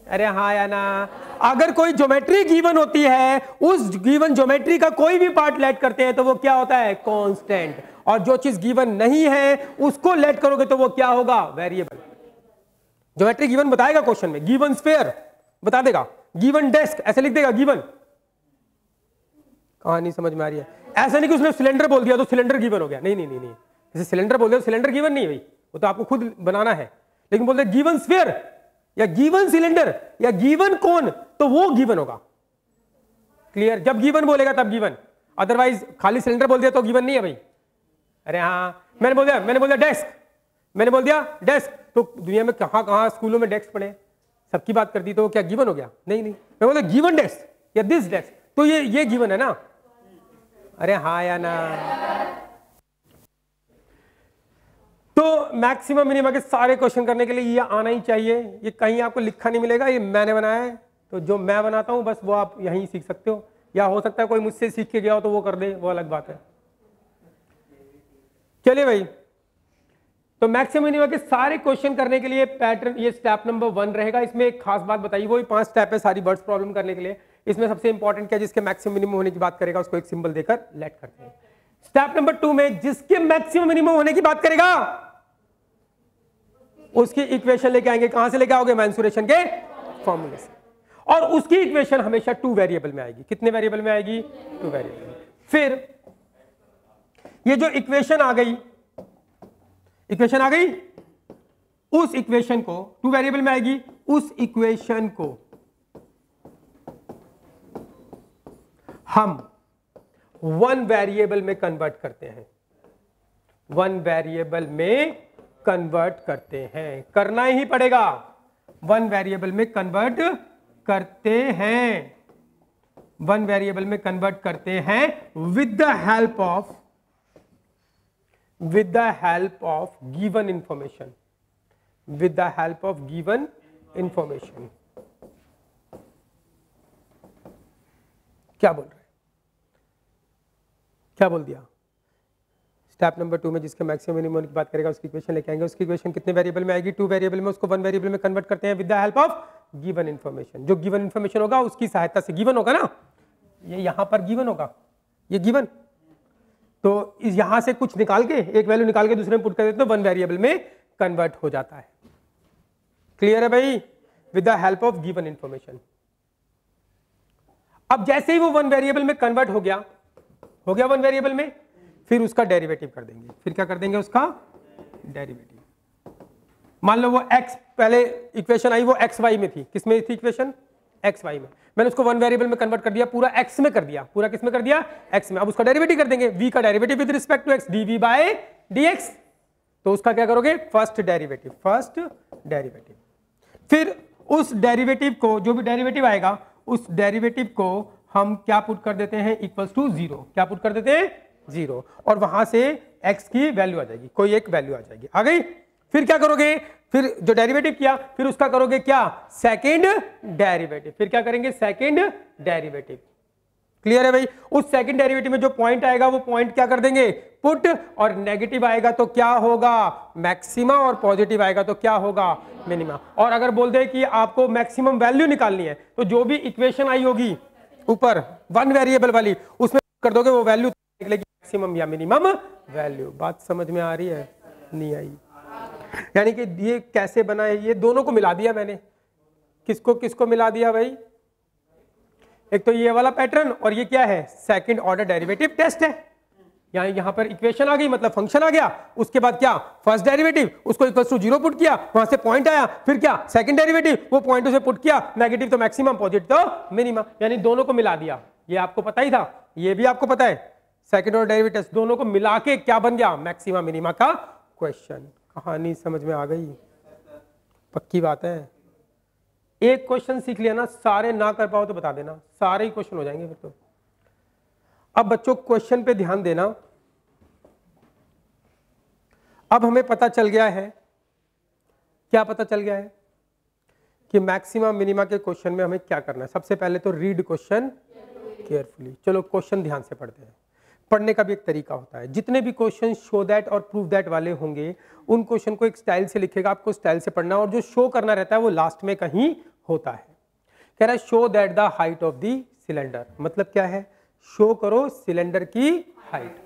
अरे हाँ या ना? अगर कोई ज्योमेट्री गिवन होती है, उस गिवन ज्योमेट्री का कोई भी पार्ट लेट करते हैं तो वो क्या होता है? कांस्टेंट। और जो चीज गिवन नहीं है उसको लेट करोगे तो वो क्या होगा? वेरिएबल। ज्योमेट्री गिवन बताएगा क्वेश्चन में, गिवन स्फीयर बता देगा, गिवन डेस्क ऐसे लिख देगा गिवन। कहानी समझ में आ रही है? ऐसा नहीं कि उसने सिलेंडर बोल दिया तो सिलेंडर गिवन हो गया। नहीं नहीं नहीं नहीं, जैसे सिलेंडर बोल दिया सिलेंडर गिवन नहीं भाई, वो तो आपको खुद बनाना है। लेकिन बोलते गिवन स्फीयर या गिवन सिलेंडर या गिवन कोन, तो वो गिवन होगा। क्लियर? जब गिवन बोलेगा तब गिवन, अदरवाइज खाली सिलेंडर बोल दिया तो गिवन नहीं है भाई। अरे हाँ, मैंने बोल दिया डेस्क, मैंने बोल दिया डेस्क, तो दुनिया में कहां कहां स्कूलों में डेस्क पढ़े, सबकी बात कर दी तो क्या गिवन हो गया? नहीं नहीं, मैं बोला गिवन डेस्क या दिस डेस्क, तो ये गिवन है ना। अरे हाँ या ना? तो मैक्सिमम मिनिमम के सारे क्वेश्चन करने के लिए ये आना ही चाहिए। ये कहीं आपको लिखा नहीं मिलेगा, ये मैंने बनाया है। तो जो मैं बनाता हूं बस वो आप यहीं सीख सकते हो, या हो सकता है कोई मुझसे सीख के गया हो तो वो कर दे, वो अलग बात है। चलिए भाई, तो मैक्सिमम मिनिमम के सारे क्वेश्चन करने के लिए पैटर्न, ये स्टेप नंबर 1 रहेगा। इसमें एक खास बात बताइए, वो 5 स्टेप है सारी बर्ड्स प्रॉब्लम करने के लिए। इसमें सबसे इंपॉर्टेंट क्या, जिसके मैक्सिमम मिनिमम होने की बात करेगा उसको एक सिंबल देकर लेट करते हैं। स्टेप नंबर 2 में जिसके मैक्सिमम मिनिमम होने की बात करेगा उसकी इक्वेशन लेके आएंगे। कहां से लेके आओगे? मेंसुरेशन के फॉर्मूले से। और उसकी इक्वेशन हमेशा 2 वेरिएबल में आएगी। कितने वेरिएबल में आएगी? 2 वेरिएबल में। फिर ये जो इक्वेशन आ गई, उस इक्वेशन को 2 वेरिएबल में आएगी, उस इक्वेशन को हम 1 वेरिएबल में कन्वर्ट करते हैं। 1 वेरिएबल में कन्वर्ट करते हैं, करना ही पड़ेगा। 1 वेरिएबल में कन्वर्ट करते हैं, 1 वेरिएबल में कन्वर्ट करते हैं with the help of given information, with the help of given information. क्या बोल रहे हैं? क्या बोल दिया? स्टेप नंबर 2 में जिसके मैक्सिमम मिनिमम की बात करेगा उसकी इक्वेशन लेके आएंगे। उसकी इक्वेशन कितने वेरिएबल में आएगी? 2 वेरिएबल में। उसको 1 वेरिएबल में कन्वर्ट करते हैं with the help of given information. जो गिवन इंफॉर्मेशन होगा उसकी सहायता से, गिवन होगा ना, ये यहां पर गिवन होगा, ये गिवन, तो यहां से कुछ निकाल के, एक वैल्यू निकाल के दूसरे में पुट कर देते तो 1 वेरिएबल में कन्वर्ट हो जाता है। क्लियर है भाई? With the help of given information. अब जैसे ही वो 1 वेरिएबल में कन्वर्ट हो गया 1 वेरिएबल में, फिर उसका डेरिवेटिव कर देंगे। फिर क्या कर देंगे? उसका डेरिवेटिव। मान लो वो x, पहले इक्वेशन आई वो xy में थी। किस में थी इक्वेशन? xy में। मैंने उसको 1 वेरिएबल में कन्वर्ट कर दिया, पूरा x में कर दिया, पूरा किस में कर दिया? x में। अब उसका डेरिवेटिव कर देंगे, v का derivative with respect to x, dv by dx। तो उसका क्या करोगे? First derivative. फिर उस डेरिवेटिव को, जो भी डेरिवेटिव आएगा उस डेरिवेटिव को हम क्या पुट कर देते हैं? Equals to 0। क्या पुट कर देते हैं? 0। और वहां से x की वैल्यू आ जाएगी, कोई एक वैल्यू आ जाएगी, आ गई। फिर क्या करोगे? फिर जो डेरिवेटिव किया फिर उसका करोगे क्या? Second derivative. फिर क्या करेंगे? Second derivative. क्लियर है भाई? उस सेकंड डेरिवेटिव में जो पॉइंट आएगा वो पॉइंट क्या कर देंगे? पुट। और नेगेटिव आएगा तो क्या होगा? मैक्सिमा। और पॉजिटिव आएगा तो क्या होगा? मिनिमा। और अगर बोल दे कि आपको मैक्सिमम वैल्यू निकालनी है तो जो भी इक्वेशन आई होगी ऊपर 1 वेरिएबल वाली, उसमें कर दोगे, वो वैल्यू निकलेगी मैक्सिमम या मिनिमम वैल्यू। बात समझ में आ रही है? नहीं आई? यानी कि ये कैसे बना है, ये दोनों को मिला दिया मैंने। किसको किसको मिला दिया भाई, एक तो ये वाला पैटर्न और ये क्या है, सेकंड ऑर्डर डेरिवेटिव टेस्ट है। यहां पर इक्वेशन आ गई मतलब फंक्शन आ गया, उसके बाद क्या फर्स्ट डेरिवेटिव उसको इक्वल्स टू 0 पुट किया, वहां से पॉइंट आया, फिर क्या सेकंड डेरिवेटिव वो पॉइंट उसे पुट किया, नेगेटिव तो मैक्सिमम पॉजिटिव तो मिनिमम, यानी दोनों को मिला दिया। ये आपको पता ही था, ये भी आपको पता है, सेकंड ऑर्डर डेरिवेटिव दोनों को मिला के क्या बन गया, मैक्सिमा मिनिमा का क्वेश्चन। कहानी समझ में आ गई, पक्की बात है। एक क्वेश्चन सीख लिया ना, सारे ना कर पाओ तो बता देना, सारे ही क्वेश्चन हो जाएंगे फिर तो। अब बच्चों क्वेश्चन पे ध्यान देना। अब हमें पता चल गया है, क्या पता चल गया है कि मैक्सिमा मिनिमा के क्वेश्चन में हमें क्या करना है। सबसे पहले तो रीड क्वेश्चन केयरफुली। चलो क्वेश्चन ध्यान से पढ़ते हैं। पढ़ने का भी एक तरीका होता है, जितने भी क्वेश्चन शो दैट और प्रूव दैट वाले होंगे उन क्वेश्चन को एक स्टाइल से लिखेगा, आपको स्टाइल से पढ़ना, और जो शो करना रहता है वो लास्ट में कहीं होता है। कह रहा है show that the height of the cylinder, मतलब क्या है, शो करो सिलेंडर की हाइट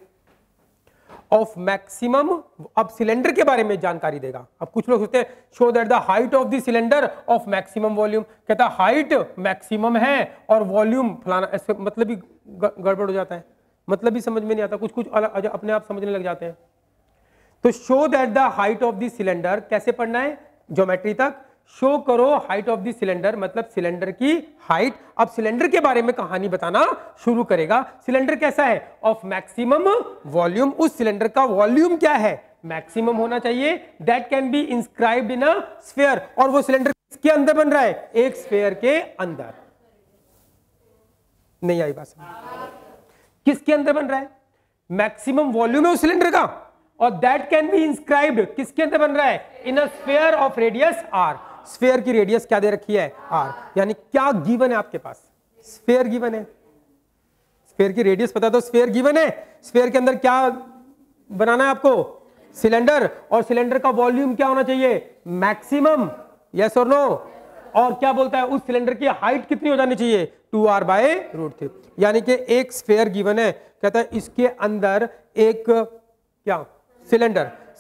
ऑफ मैक्सिमम। अब सिलेंडर के बारे में जानकारी देगा। अब कुछ लोग सोचते हैं show that the height of the cylinder of maximum volume, कहता है हाइट मैक्सिमम है और वॉल्यूम फलाना, ऐसे मतलब ही गड़बड़ हो जाता है, मतलब भी समझ में नहीं आता, कुछ कुछ अपने आप समझने लग जाते हैं। तो show that the height of the cylinder कैसे पढ़ना है, ज्योमेट्री तक शो करो हाइट ऑफ द सिलेंडर, मतलब सिलेंडर की हाइट। अब सिलेंडर के बारे में कहानी बताना शुरू करेगा। सिलेंडर कैसा है, ऑफ मैक्सिमम वॉल्यूम, उस सिलेंडर का वॉल्यूम क्या है, मैक्सिमम होना चाहिए, that can be inscribed in a sphere, और वो सिलेंडर किसके अंदर बन रहा है, एक स्फीयर के अंदर। नहीं आई बात समझ, किसके अंदर बन रहा है, मैक्सिमम वॉल्यूम है उस सिलेंडर का, और दैट कैन बी इंस्क्राइब्ड किसके अंदर बन रहा है, in a sphere of radius R. Sphere की रेडियस क्या दे रखी है, आर, यानी क्या गिवन है आपके पास, स्फीयर गिवन है। स्फीयर की रेडियस पता तो स्फीयर गिवन है, स्फीयर के अंदर क्या बनाना है आपको, सिलेंडर, और सिलेंडर का वॉल्यूम क्या होना चाहिए, मैक्सिमम, यस और नो। और क्या बोलता है, उस सिलेंडर की हाइट कितनी हो जानी चाहिए, 2r/√3, यानी कि एक स्फीयर गिवन है, कहता है इसके अंदर एक क्या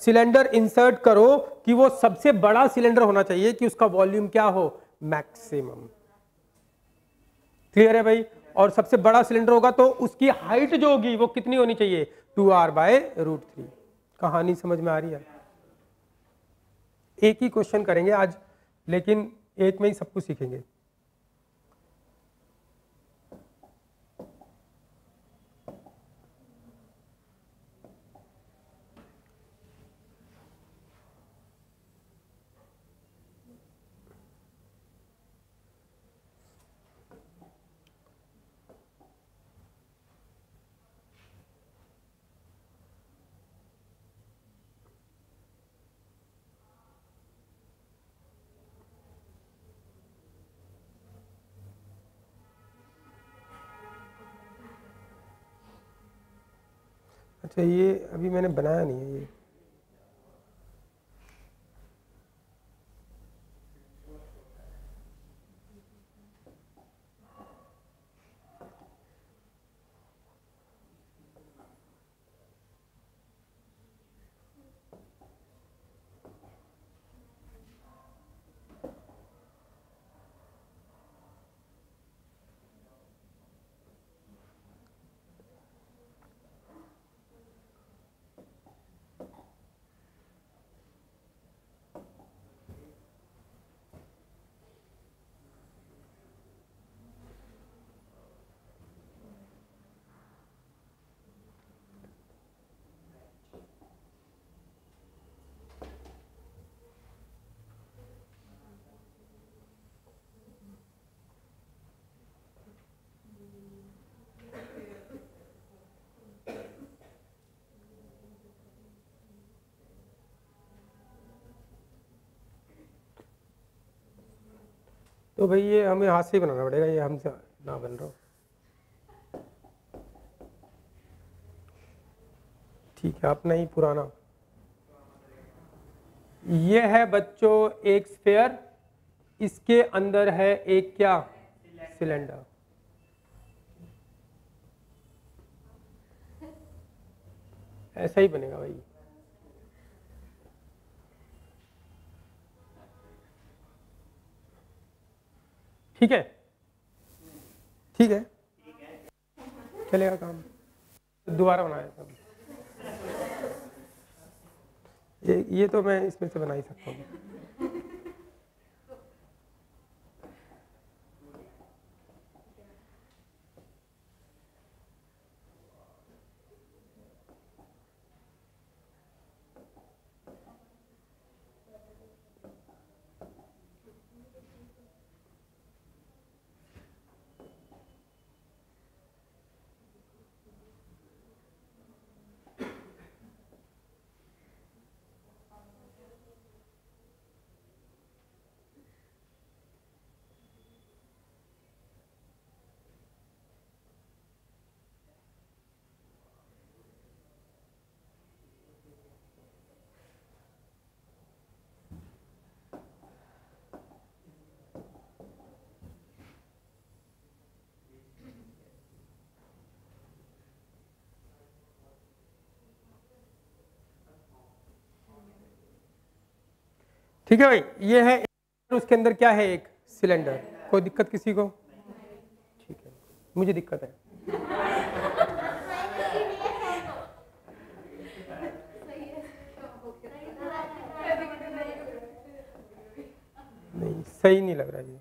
सिलेंडर इंसर्ट करो कि वो सबसे बड़ा सिलेंडर होना चाहिए कि उसका वॉल्यूम क्या हो, मैक्सिमम। क्लियर है भाई, और सबसे बड़ा सिलेंडर होगा तो उसकी हाइट जो होगी वो कितनी होनी चाहिए, 2r/√3। कहानी समझ में आ रही है। एक ही क्वेश्चन करेंगे आज, लेकिन एक में ही सब कुछ सीखेंगे। अच्छा, ये अभी मैंने बनाया नहीं है, तो भाई ये हमें हाथ से ही बनाना पड़ेगा, ये हमसे ना बन रहा हो। ठीक है, अपना ही पुराना। ये है बच्चों एक स्फीयर, इसके अंदर है एक क्या, सिलेंडर। ऐसा ही बनेगा भाई। ठीक है, ठीक है, चलेगा काम, दोबारा बनाया। ये तो मैं इसमें से बना ही सकता हूँ। ठीक है भाई, ये है, उसके अंदर क्या है, एक सिलेंडर। कोई दिक्कत किसी को? ठीक है, मुझे दिक्कत है। नहीं, सही नहीं लग रहा ये।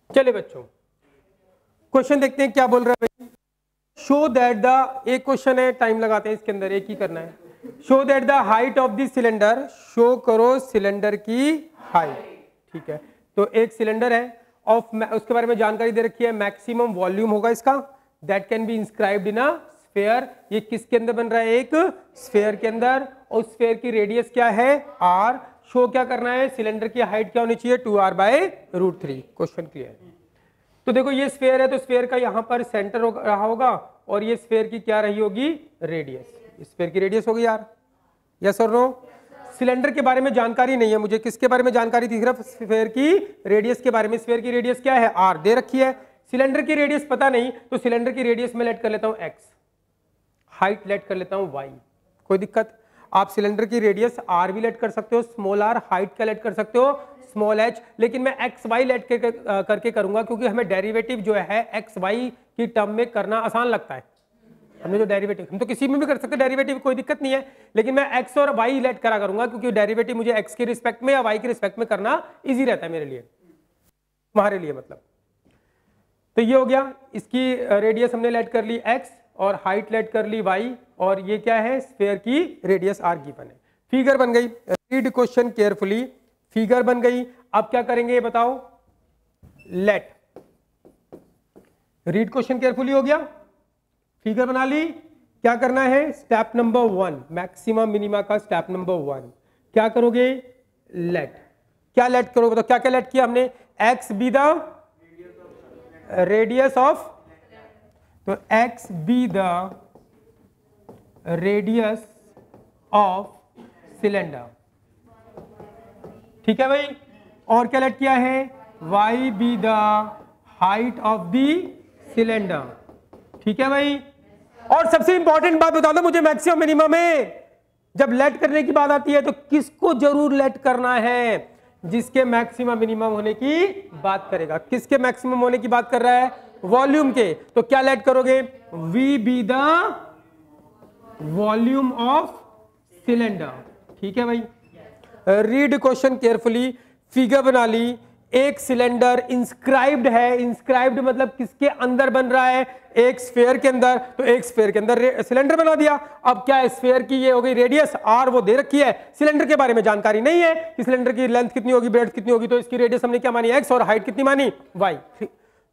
चले बच्चों, क्वेश्चन देखते हैं क्या बोल रहा है भाई। शो दैट द, एक क्वेश्चन है, टाइम लगाते हैं इसके अंदर, एक ही करना है। Show that the height of the cylinder, show करो सिलेंडर की हाइट। ठीक है, तो एक सिलेंडर है ऑफ, उसके बारे में जानकारी दे रखी है, मैक्सिमम वॉल्यूम होगा इसका, that can be inscribed in a sphere. ये किसके अंदर बन रहा है, एक स्फीयर के अंदर, और स्फीयर की रेडियस क्या है, आर। शो क्या करना है, सिलेंडर की हाइट क्या होनी चाहिए, 2r/√3। Question clear. तो देखो ये स्फीयर है, तो स्फीयर का यहां पर सेंटर रहा होगा, और ये स्फीयर की क्या रही होगी, रेडियस। स्फीयर की रेडियस होगी यार, यस और नो। सिलेंडर के बारे में जानकारी नहीं है मुझे, किसके बारे में जानकारी थी, सिर्फ स्फीयर की रेडियस के बारे में। स्फीयर की रेडियस क्या है, आर दे रखी है। सिलेंडर की रेडियस पता नहीं, तो सिलेंडर की रेडियस में लेट कर लेता हूं x, हाइट लेट कर लेता हूं y। कोई दिक्कत? आप सिलेंडर की रेडियस r भी लेट कर सकते हो, स्मॉल r, हाइट का लेट कर सकते हो स्मॉल h, लेकिन मैं एक्स वाई लेट करके करूंगा, क्योंकि हमें डेरिवेटिव जो है एक्स वाई की टर्म में करना आसान लगता है। हमने जो डेरिवेटिव, हम तो किसी में भी कर सकते हैं डेरिवेटिव, कोई दिक्कत नहीं है, लेकिन मैं एक्स और वाई लेट करा करूंगा, क्योंकि डेरिवेटिव मुझे एक्स के रिस्पेक्ट में या वाई के रिस्पेक्ट में करना इजी रहता है मेरे लिए, तुम्हारे लिए मतलब। तो ये हो गया, इसकी रेडियस हमने लेट कर ली x, और हाइट लेट कर ली y, और ये क्या है, स्फीयर की रेडियस r गिवन है। फिगर बन गई, रीड क्वेश्चन केयरफुली, फिगर बन गई। अब क्या करेंगे ये बताओ, लेट, रीड क्वेश्चन केयरफुली हो गया, फिगर बना ली। क्या करना है, स्टेप नंबर 1, मैक्सिमम मिनिमा का स्टेप नंबर 1, क्या करोगे, लेट। क्या लेट करोगे बताओ, क्या क्या लेट किया हमने, x B the radius of, तो x B the radius of cylinder. ठीक है भाई, और क्या लेट किया है, y B the height of the cylinder. ठीक है भाई, और सबसे इंपॉर्टेंट बात बता दो मुझे, मैक्सिमम मिनिमम में जब लेट करने की बात आती है तो किसको जरूर लेट करना है, जिसके मैक्सिमम मिनिमम होने की बात करेगा। किसके मैक्सिमम होने की बात कर रहा है, वॉल्यूम के। तो क्या लेट करोगे, V B the volume of cylinder. ठीक है भाई, रीड क्वेश्चन केयरफुली, फिगर बना ली, एक सिलेंडर इंस्क्राइब्ड है, इंस्क्राइब्ड मतलब किसके अंदर बन रहा है, एक स्फीयर के अंदर, तो एक स्फीयर के अंदर सिलेंडर बना दिया। अब क्या है, स्फीयर की ये हो गई रेडियस आर, वो दे रखी है, सिलेंडर के बारे में जानकारी नहीं है कि सिलेंडर की लेंथ कितनी होगी, ब्रेड्थ कितनी होगी, तो इसकी रेडियस हमने क्या मानी एक्स और हाइट कितनी मानी वाई।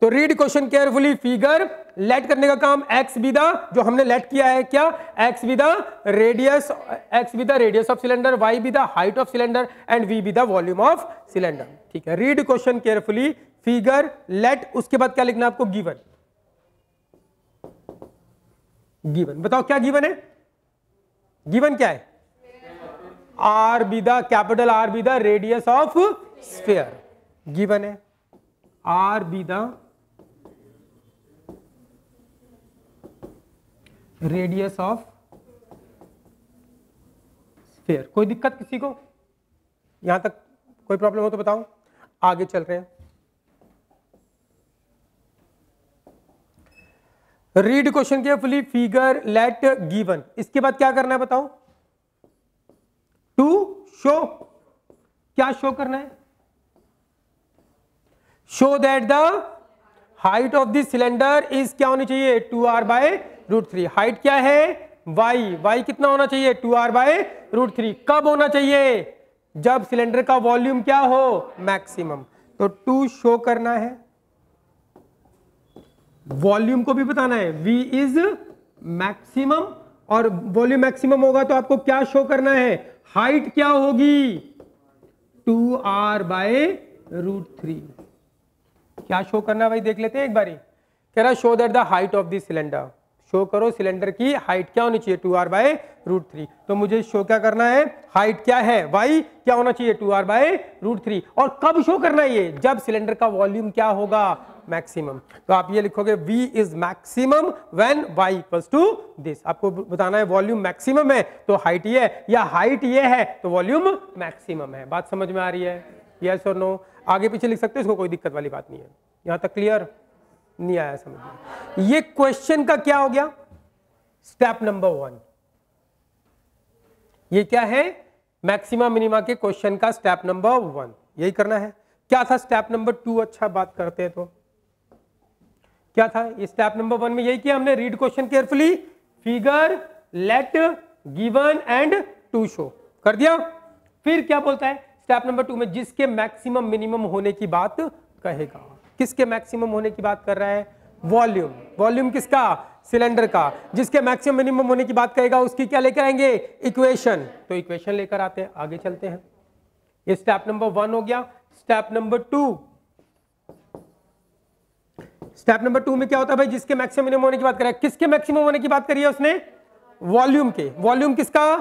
तो read question carefully, figure let करने का काम, एक्स बी द, जो हमने लेट किया है क्या, X be the radius, X be the radius of cylinder, Y be the height of cylinder and V be the volume of cylinder. ठीक है, read question carefully, figure let, उसके बाद क्या लिखना है आपको, गिवन। गिवन बताओ क्या गिवन है, गिवन क्या है, R be the, capital R be the radius of sphere, given है R be the radius of sphere. कोई दिक्कत किसी को, यहां तक कोई प्रॉब्लम हो तो बताओ, आगे चल रहे हैं। Read question carefully, figure let given, इसके बाद क्या करना है बताओ, टू शो, क्या शो करना है, show that the height of the cylinder is क्या होनी चाहिए, 2r/√3। हाइट क्या है, y कितना होना चाहिए, 2r/√3। कब होना चाहिए, जब सिलेंडर का वॉल्यूम क्या हो, मैक्सिमम। तो टू शो करना है, वॉल्यूम को भी बताना है, v इज मैक्सिमम, और वॉल्यूम मैक्सिमम होगा तो आपको क्या शो करना है, हाइट क्या होगी, 2r/√3। क्या शो करना है भाई, देख लेते हैं एक बारी। कह रहा show that the height of the cylinder, show करो सिलेंडर की हाइट क्या होनी चाहिए, 2r/√3। तो मुझे शो क्या करना है, हाइट क्या है, y क्या होना चाहिए, 2r/√3। और कब शो करना है ये, जब सिलेंडर का वॉल्यूम क्या होगा, मैक्सिमम। तो आप ये लिखोगे v is maximum when y equals to this. आपको बताना है वॉल्यूम मैक्सिमम है तो हाइट ये है, या हाइट ये है तो वॉल्यूम मैक्सिमम है। बात समझ में आ रही है, यस और नो। आगे पीछे लिख सकते हो, इसको कोई दिक्कत वाली बात नहीं है। यहां तक क्लियर नहीं आया समझ में। ये क्वेश्चन का क्या हो गया, स्टेप नंबर 1। ये क्या है, मैक्सिमा मिनिमा के क्वेश्चन का स्टेप नंबर 1, यही करना है। क्या था स्टेप नंबर 2, अच्छा बात करते हैं तो क्या था, ये स्टेप नंबर 1 में यही किया हमने, read question carefully, figure let given and to show कर दिया। फिर क्या बोलता है स्टेप नंबर 2 में, जिसके मैक्सिमम मिनिमम होने की बात कहेगा। किसके मैक्सिमम होने की बात कर रहा है, वॉल्यूम। वॉल्यूम किसका, सिलेंडर का। जिसके मैक्सिमम मिनिमम होने की बात कहेगा उसकी क्या लेकर आएंगे, इक्वेशन। तो इक्वेशन लेकर आते हैं, आगे चलते हैं। ये स्टेप नंबर 1 हो गया। स्टेप नंबर 2, स्टेप नंबर 2 में क्या होता है भाई, जिसके मैक्सिमम मिनिमम होने की बात कर रहा है। किसके मैक्सिमम होने की बात करी है उसने, वॉल्यूम के। वॉल्यूम किसका,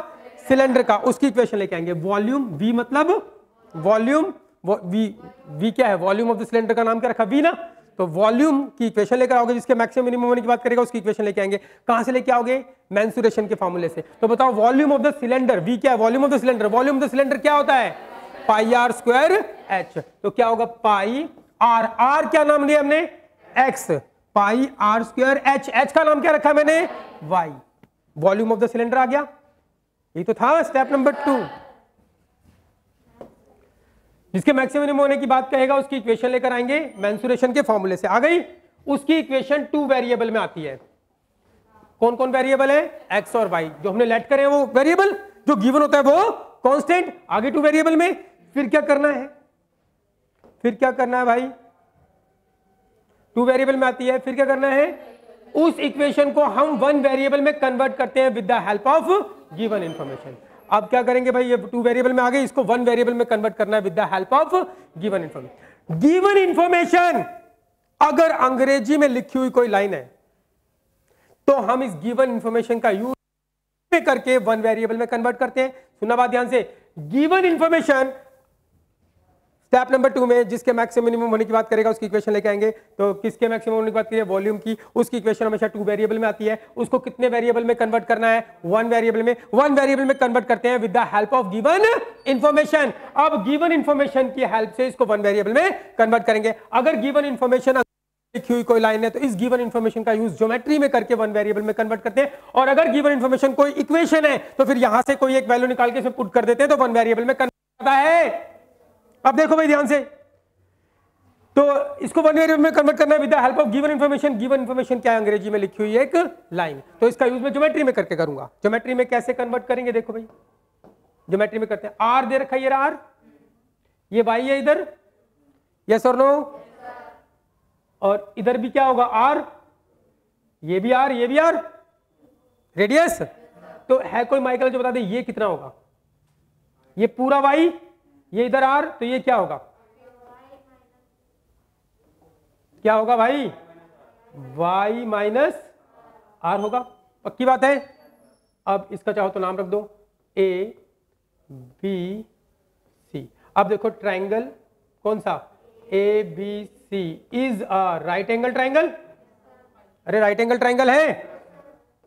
सिलेंडर का। उसकी इक्वेशन लेके आएंगे। वॉल्यूम v मतलब वॉल्यूम, v क्या है, वॉल्यूम ऑफ द सिलेंडर का नाम क्या रखा, v ना। तो वॉल्यूम की इक्वेशन लेकर आओगे, जिसके मैक्सिमम मिनिमम होने की बात करेगा उसकी इक्वेशन लेके आएंगे। कहां से लेके आओगे, मेंसुरेशन के फार्मूले से। तो बताओ volume of the cylinder, v क्या है, volume of the cylinder. Volume of the cylinder क्या होता है, पाई आर स्क्वायर एच। तो क्या होगा, पाई आर, आर क्या नाम लिया हमने, X, pi R square H, H का नाम क्या रखा मैंने, Y. Volume of the cylinder आ गया। ये तो था स्टेप नंबर 2। जिसके मैक्सिमम मिनिमम होने की बात कहेगा उसकी इक्वेशन लेकर आएंगे मेंसुरेशन के फॉर्मूले से। आ गई। उसकी इक्वेशन 2 वेरिएबल में आती है। कौन कौन वेरिएबल है, एक्स और वाई। जो हमने लेट करे वो वेरिएबल, जो गिवन होता है वो कांस्टेंट। आगे 2 वेरिएबल में फिर क्या करना है, फिर क्या करना है भाई, 2 वेरिएबल में आती है। फिर क्या करना है, उस इक्वेशन को हम 1 वेरिएबल में कन्वर्ट करते हैं with the help of given information. अब क्या करेंगे भाई, ये 2 वेरिएबल में आ गए, इसको 1 वेरिएबल में कन्वर्ट करना है with the help of given information. Given information अगर अंग्रेजी में लिखी हुई कोई लाइन है तो हम इस गिवन इंफॉर्मेशन का यूज करके 1 वेरिएबल में कन्वर्ट करते हैं। सुना बात ध्यान से, गिवन इंफॉर्मेशन स्टेप नंबर 2 में जिसके मैक्सिमम मिनिमम होने की बात करेगा उसकी इक्वेशन लेके आएंगे। तो किसके मैक्सिमम होने की बात करिए, वॉल्यूम की। उसकी इक्वेशन हमेशा 2 वेरिएबल में आती है। उसको कितने वेरिएबल में कन्वर्ट करना है, 1 वेरिएबल में। 1 वेरिएबल में कन्वर्ट करते हैं with the help of given information. अब गिवन इंफॉर्मेशन की हेल्प से इसको 1 वेरिएबल में कन्वर्ट करेंगे। अगर गिवन इंफॉर्मेशन लिखी हुई कोई लाइन है तो इस गिवन इंफॉर्मेशन का यूज ज्योमेट्री में करके 1 वेरिएबल में कन्वर्ट करते हैं। और अगर गिवन इंफॉर्मेशन कोई इक्वेशन है तो फिर यहां से कोई एक वैल्यू निकाल के इसे पुट कर देते हैं तो 1 वेरिएबल में कन्वर्ट होता है। अब देखो भाई ध्यान से, तो इसको वन वेरिएबल में कन्वर्ट करना है with the help of given information. Given information क्या है, अंग्रेजी में लिखी हुई है एक लाइन, तो इसका यूज मैं ज्योमेट्री में करके करूंगा। ज्योमेट्री में कैसे कन्वर्ट करेंगे, देखो भाई ज्योमेट्री में करते हैं। आर दे रखा है, ये आर, ये वाई है इधर, यस और नो, और इधर भी क्या होगा आर, ये भी आर, ये भी आर, रेडियस। तो है कोई माइकल जो बता दे ये कितना होगा, ये पूरा वाई, ये इधर आर, तो ये क्या होगा, क्या होगा भाई, y माइनस आर होगा, पक्की बात है। अब इसका चाहो तो नाम रख दो ए बी सी। अब देखो ट्राइंगल कौन सा, A B C is a right angle triangle. अरे राइट एंगल ट्राइंगल है,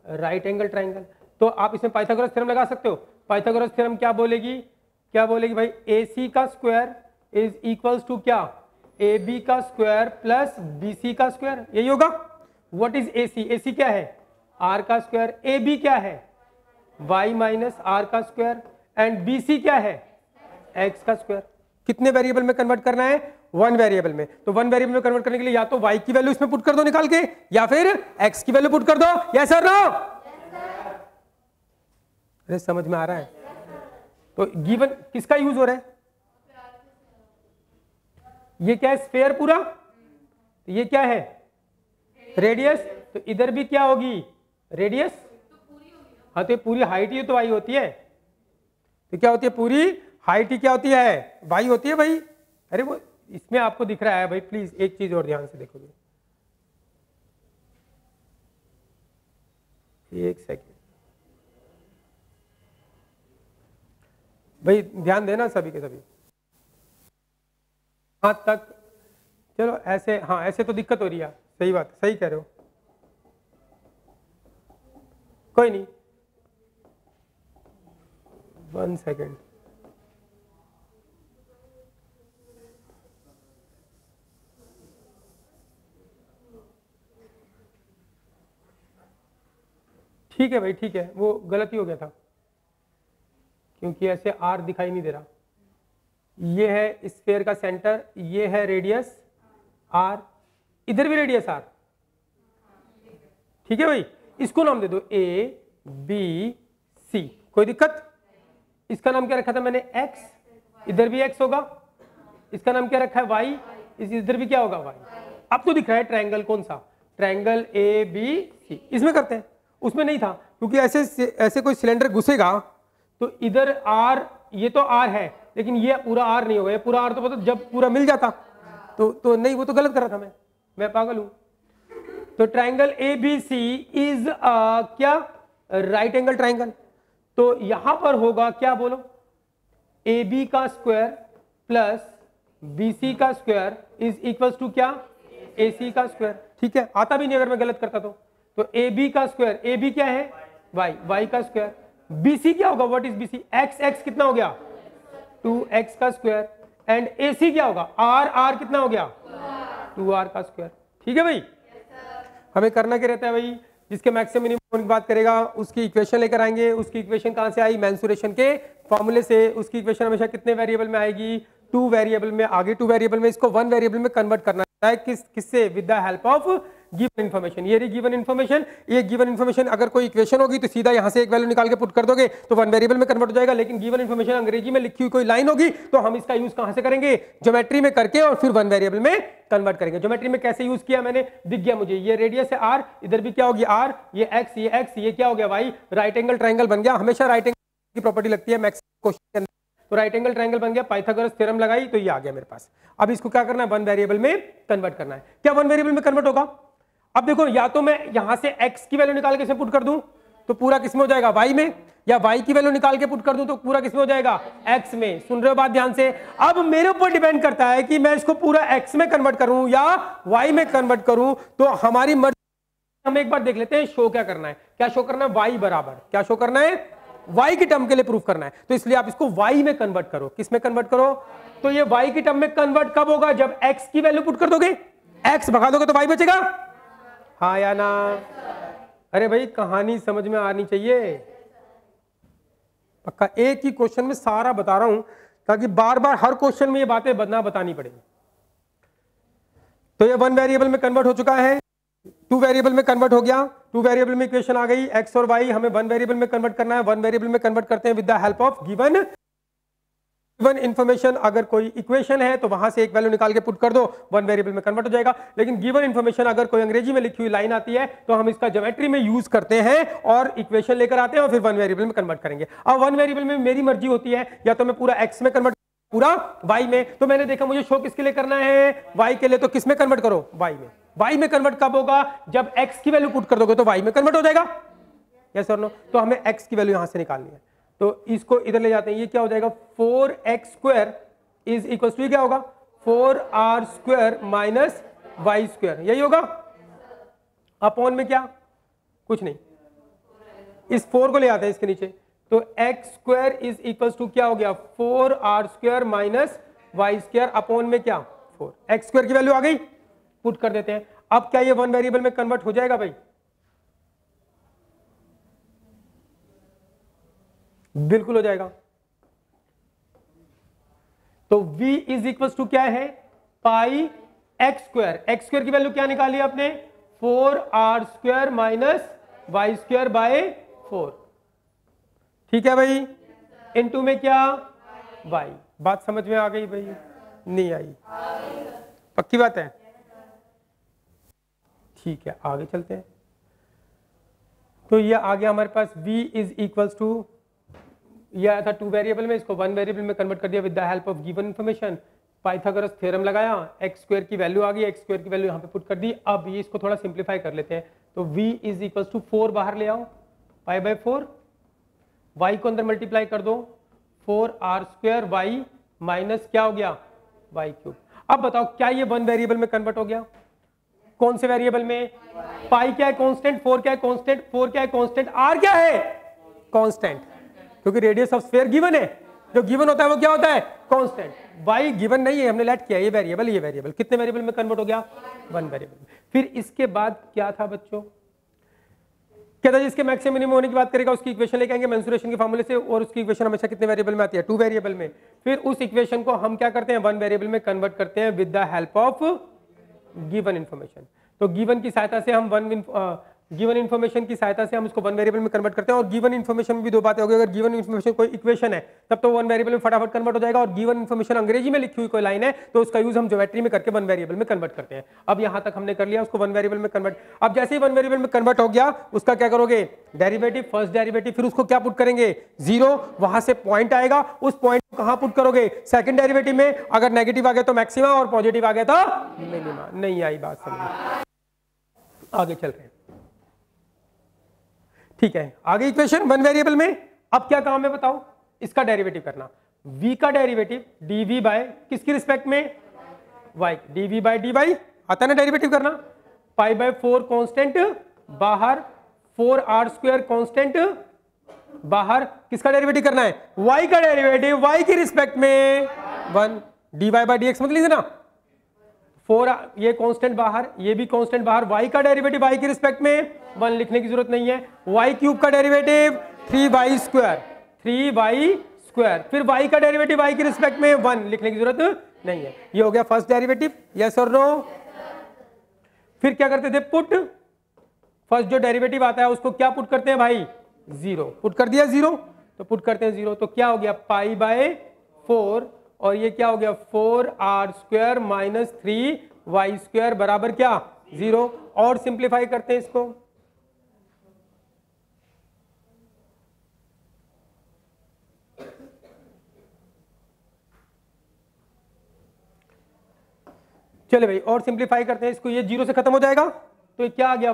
राइट एंगल ट्राइंगल, तो आप इसमें पाइथागोरस थ्योरम लगा सकते हो। पाइथागोरस थ्योरम क्या बोलेगी, क्या बोलेगी भाई, ए सी का स्क्वायर इज इक्वल्स टू क्या, ए बी का स्क्वायर प्लस बी सी का स्क्वायर, यही होगा। व्हाट इज ए सी, ए सी क्या है आर का स्क्वायर, ए बी क्या है वाई माइनस आर का स्क्वायर, एंड बी सी क्या है एक्स का स्क्वायर। कितने वेरिएबल में कन्वर्ट करना है, वन वेरिएबल में। तो वन वेरिएबल में कन्वर्ट करने के लिए या तो y की वैल्यू इसमें पुट कर दो निकाल के, या फिर x की वैल्यू पुट कर दो। यस सर, नो, अरे समझ में आ रहा है। तो गिवन किसका यूज हो रहा है, ये क्या है स्फेयर पूरा, तो ये क्या है रेडियस, तो इधर भी क्या होगी रेडियस, हाँ तो पूरी हाइट ही तो वाई होती है, तो क्या होती है पूरी हाइट ही क्या होती है वाई होती है भाई। अरे वो इसमें आपको दिख रहा है भाई, प्लीज एक चीज और ध्यान से देखोगे, एक सेकेंड भाई, ध्यान देना सभी के सभी। हाथ तक चलो ऐसे, हाँ ऐसे तो दिक्कत हो रही है, सही बात, सही कह रहे हो, कोई नहीं, 1 सेकेंड। ठीक है भाई, ठीक है, वो गलती हो गया था क्योंकि ऐसे आर दिखाई नहीं दे रहा। ये है स्फीयर का सेंटर, ये है रेडियस आर, इधर भी रेडियस आर, ठीक है भाई। इसको नाम दे दो ए बी सी, कोई दिक्कत। इसका नाम क्या रखा था मैंने एक्स, इधर भी एक्स होगा। इसका नाम क्या रखा है वाई, इधर भी क्या होगा वाई। अब तो दिख रहा है ट्रायंगल कौन सा, ट्रायंगल ए बी सी। इसमें करते हैं, उसमें नहीं था क्योंकि ऐसे कोई सिलेंडर घुसेगा तो इधर आर, ये तो आर है लेकिन ये पूरा आर नहीं होगा, ये पूरा आर तो पता जब पूरा मिल जाता तो नहीं, वो तो गलत कर रहा था मैं पागल हूं। तो triangle A B C is क्या राइट एंगल ट्राइंगल, तो यहां पर होगा क्या बोलो, ए बी का स्क्वायर प्लस बी सी का स्क्वायर इज इक्वल टू क्या ए सी का स्क्वायर। ठीक है, आता भी नहीं अगर मैं गलत करता तो ए बी का स्क्वायर, ए बी क्या है वाई, वाई का स्क्वायर, बी सी क्या होगा, what is B C X, X कितना हो गया 2x का स्क्वायर, एंड ए सी क्या होगा आर, आर कितना हो गया 2r का स्क्वायर। ठीक है भाई, हमें करना क्या रहता है भाई, जिसके मैक्सिमम मिनिमम की बात करेगा उसकी इक्वेशन लेकर आएंगे। उसकी इक्वेशन कहां से आई, मेंसुरेशन के फॉर्मूले से। उसकी इक्वेशन हमेशा कितने वेरिएबल में आएगी, 2 वेरिएबल में, आगे 2 वेरिएबल में, इसको 1 वेरिएबल में कन्वर्ट करना है किससे, with the help of given information. ये रही गिवन इन्फॉर्मेशन, ये गिवन इन्फॉर्मेशन अगर कोई इक्वेशन होगी तो सीधा यहां से एक वैल्यू निकाल के पुट कर दोगे तो 1 वेरिएबल में कन्वर्ट हो जाएगा। लेकिन गिवन इन्फॉर्मेशन अंग्रेजी में लिखी हुई कोई लाइन होगी तो हम इसका यूज कहां से करेंगे, ज्योमेट्री में करके और फिर 1 वेरिएबल में कन्वर्ट करेंगे। ज्योमेट्री में कैसे यूज किया मैंने, दिख गया मुझे, ये रेडियस है आर, इधर भी क्या होगी आर, ये एक्स, ये क्या हो गया वाई, राइट एंगल ट्राइंगल बन गया। हमेशा राइट एंगल की प्रॉपर्टी लगती है मैक्स क्वेश्चन के अंदर, तो राइट एंगल ट्राइंगल बन गया, पाइथागोरस थ्योरम लगाई तो ये आ गया मेरे पास। अब इसको क्या करना है, 1 वेरिएबल में कन्वर्ट करना है। क्या 1 वेरिएबल में कन्वर्ट होगा, अब देखो या तो मैं यहां से x की वैल्यू निकाल के इसमें पुट कर दूं तो पूरा किसमें हो जाएगा y में, या y की वैल्यू निकाल के पुट कर दूं तो पूरा किसमें हो जाएगा x में। सुन रहे हो बात ध्यान से। अब मेरे ऊपर डिपेंड करता है कि मैं इसको पूरा x में कन्वर्ट करूं या y में कन्वर्ट करूं, तो हमारी मर्जी। हम एक बार देख लेते हैं शो क्या करना है। क्या शो करना है, y बराबर, क्या शो करना है, y की टर्म के लिए प्रूफ करना है। तो इसलिए आप इसको y में कन्वर्ट करो। किस में कन्वर्ट करो, तो ये y की टर्म में कन्वर्ट कब होगा, जब x की वैल्यू पुट कर दोगे, x भगा दोगे तो y बचेगा, हाँ या ना। अरे भाई कहानी समझ में आनी चाहिए पक्का, एक ही क्वेश्चन में सारा बता रहा हूं ताकि बार बार हर क्वेश्चन में ये बातें ना बतानी पड़े। तो ये 1 वेरिएबल में कन्वर्ट हो चुका है, 2 वेरिएबल में कन्वर्ट हो गया, 2 वेरिएबल में इक्वेशन आ गई, x और y हमें 1 वेरिएबल में कन्वर्ट करना है, 1 वेरिएबल में कन्वर्ट करते हैं with the help of given information. अगर कोई इक्वेशन है तो वहां से एक वैल्यू निकाल के पुट कर दो, 1 वेरिएबल में कन्वर्ट हो जाएगा। लेकिन गिवन इंफॉर्मेशन अगर कोई अंग्रेजी में लिखी हुई लाइन आती है तो हम इसका ज्योमेट्री में यूज करते हैं और इक्वेशन लेकर आते हैं और फिर 1 वेरिएबल में कन्वर्ट करेंगे। अब 1 वेरिएबल में मेरी मर्जी होती है, या तो मैं पूरा x में कन्वर्ट, पूरा y में। तो मैंने देखा मुझे शो किसके लिए करना है, y के लिए, तो किस में कन्वर्ट करो, y में। y में कन्वर्ट कब होगा, जब x की वैल्यू पुट कर दोगे तो y में कन्वर्ट हो जाएगा, यस और नो। तो हमें x की वैल्यू यहां से निकालनी है, तो इसको इधर ले जाते हैं। ये क्या हो जाएगा, 4x² इज इक्वल टू क्या होगा, 4r² माइनस y², यही होगा। अपॉन में क्या, कुछ नहीं, इस 4 को ले आते हैं इसके नीचे, तो x² इज इक्वल टू क्या हो गया, 4r² माइनस y² अपॉन में क्या, 4। x² की वैल्यू आ गई, पुट कर देते हैं। अब क्या ये 1 वेरिएबल में कन्वर्ट हो जाएगा भाई, बिल्कुल हो जाएगा। तो v इज इक्वल टू क्या है, पाई x² की वैल्यू क्या निकाली आपने, 4r² माइनस y² बाय 4, ठीक है भाई। इनटू में क्या, y। बात समझ में आ गई भाई, नहीं आई, पक्की बात है, ठीक है। आगे चलते हैं। तो ये आ गया हमारे पास v इज इक्वल टू, ये आया था 2 वेरिएबल में, इसको 1 वेरिएबल में कन्वर्ट कर दिया with the help of given information. Pythagoras theorem लगाया, x² की वैल्यू आ गई, x² की वैल्यू यहां पे पुट कर दी। अब ये इसको थोड़ा सिंप्लीफाई कर लेते हैं, तो v इज इक्वल टू 4 बाहर ले आओ, पाई बाय 4, y को अंदर मल्टीप्लाई कर दो, 4r² y माइनस क्या हो गया, y³। अब बताओ क्या ये 1 वेरिएबल में कन्वर्ट हो गया, कौन से वेरिएबल में, पाई क्या है कांस्टेंट, 4 क्या है कांस्टेंट, 4 क्या है कांस्टेंट, r क्या है कांस्टेंट, क्योंकि रेडियस ऑफ स्फीयर गिवन है, जो गिवन होता है वो क्या होता है, कांस्टेंट। y गिवन नहीं है, हमने लेट किया, ये वेरिएबल कितने वेरिएबल में कन्वर्ट हो गया, 1 वेरिएबल। फिर इसके बाद क्या था बच्चों, क्या था, जिसके मैक्सिमम मिनिमम होने की बात करेगा उसकी इक्वेशन लेके आएंगे मेंसुरेशन के फार्मूले से, और उसकी इक्वेशन हमेशा कितने वेरिएबल में आती है, 2 वेरिएबल में। फिर उस इक्वेशन को हम क्या करते हैं, 1 वेरिएबल में कन्वर्ट करते हैं with the help of given information. तो गिवन की सहायता से हम गिवन इंफॉर्मेशन की सहायता से हम उसको 1 वेरिएबल में कन्वर्ट करते हैं। और गिवन इंफॉर्मेशन में भी 2 बातें होगी, अगर गिवन इंफॉर्मेशन कोई इक्वेशन है तब तो 1 वेरिएबल में फटाफट कन्वर्ट हो जाएगा, और गिवन इंफॉर्मेशन अंग्रेजी में लिखी हुई कोई लाइन है तो उसका यूज हम ज्योमेट्री में करके 1 वेरिएबल में कन्वर्ट करते हैं। अब यहां तक हमने कर लिया, उसको 1 वेरिएबल में कन्वर्ट। अब जैसे ही 1 वेरिएबल में कन्वर्ट हो गया, उसका क्या करोगे, डेरिवेटिव, फर्स्ट डेरिवेटिव, फिर उसको क्या पुट करेंगे, 0, वहां से पॉइंट आएगा, उस पॉइंट को कहां पुट करोगे, सेकंड डेरिवेटिव में। अगर नेगेटिव आ गया तो मैक्सिमा और पॉजिटिव आ गया तो मिनिमा। नहीं आई बात समझ, आगे चल रहे हैं, ठीक है। आगे इक्वेशन 1 वेरिएबल में। अब क्या काम है बताओ, इसका डेरिवेटिव करना, v का डेरिवेटिव dv बाय किसकी रिस्पेक्ट में, y, dv बाय dy आता है ना डेरिवेटिव करना। पाई बाय 4 कांस्टेंट बाहर, 4r² कांस्टेंट बाहर, किसका डेरिवेटिव करना है, y का डेरिवेटिव y की रिस्पेक्ट में 1, dy बाय dx मत लीजिए ना, 4 ये कांस्टेंट बाहर, ये भी कांस्टेंट बाहर, y का डेरिवेटिव y की रिस्पेक्ट में 1 लिखने की जरूरत नहीं है। y³ का डेरिवेटिव 3y², 3y², फिर y का डेरिवेटिव y की रिस्पेक्ट में 1 लिखने की जरूरत नहीं है। ये हो गया फर्स्ट डेरिवेटिव, यस और नो। फिर क्या करते थे, पुट, फर्स्ट जो डेरिवेटिव आता है उसको क्या पुट करते हैं भाई, 0 पुट कर दिया, 0 तो पुट करते हैं 0, तो क्या हो गया, पाई बाय 4, और ये क्या हो गया, 4r² माइनस 3y² बराबर क्या, 0। और सिंप्लीफाई करते हैं इसको, चले भाई, और सिंप्लीफाई करते हैं इसको, ये 0 से खत्म हो जाएगा, तो ये क्या आ गया,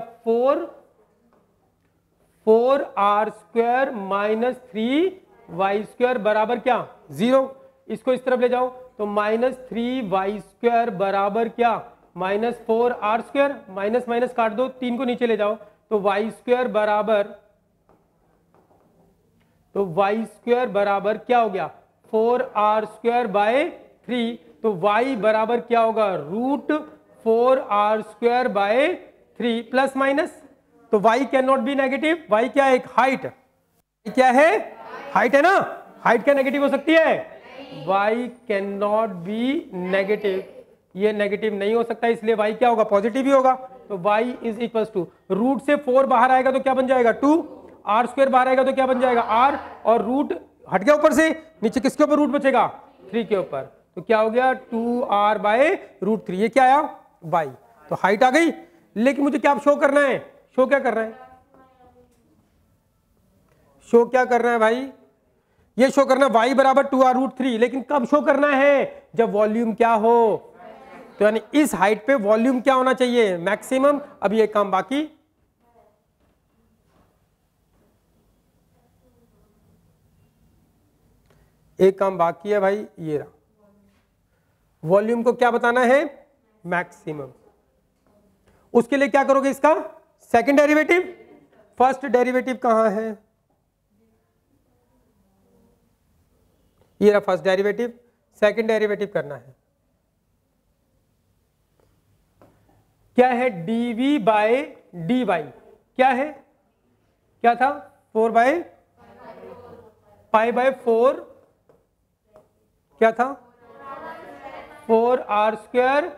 4r² माइनस 3y² बराबर क्या, 0। इसको इस तरफ ले जाओ तो माइनस 3y² बराबर क्या, माइनस 4r², माइनस माइनस काट दो, 3 को नीचे ले जाओ तो y² बराबर क्या हो गया, 4r² बाय 3, तो y बराबर क्या होगा, √4r² बाय 3 प्लस माइनस, तो y can not be negative, y क्या है, एक हाइट, क्या है, हाइट है ना, हाइट क्या नेगेटिव हो सकती है, y can not be negative, ये नेगेटिव नहीं हो सकता, इसलिए y क्या होगा, पॉजिटिव ही होगा। तो y is equal to root से 4 बाहर आएगा तो क्या बन जाएगा 2, r स्क्वायर बाहर आएगा तो क्या बन जाएगा r, और रूट हट गया ऊपर से, नीचे किसके ऊपर रूट बचेगा 3 के ऊपर, तो क्या हो गया 2r बाय रूट 3, ये क्या आया y। तो हाइट आ गई, लेकिन मुझे क्या शो करना है, शो क्या कर रहा है, शो क्या करना है भाई, ये शो करना y बराबर 2r रूट 3, लेकिन कब शो करना है, जब वॉल्यूम क्या हो, तो यानी इस हाइट पे वॉल्यूम क्या होना चाहिए, मैक्सिमम। अब ये काम बाकी, एक काम बाकी है भाई, ये रहा, वॉल्यूम को क्या बताना है, मैक्सिमम। उसके लिए क्या करोगे, इसका सेकंड डेरिवेटिव, फर्स्ट डेरिवेटिव कहां है, ये रहा फर्स्ट डेरिवेटिव, सेकंड डेरिवेटिव करना है, क्या है dv बाय dy, क्या है, क्या था 4 बाय पाई बाय 4, क्या था 4r स्क्वायर,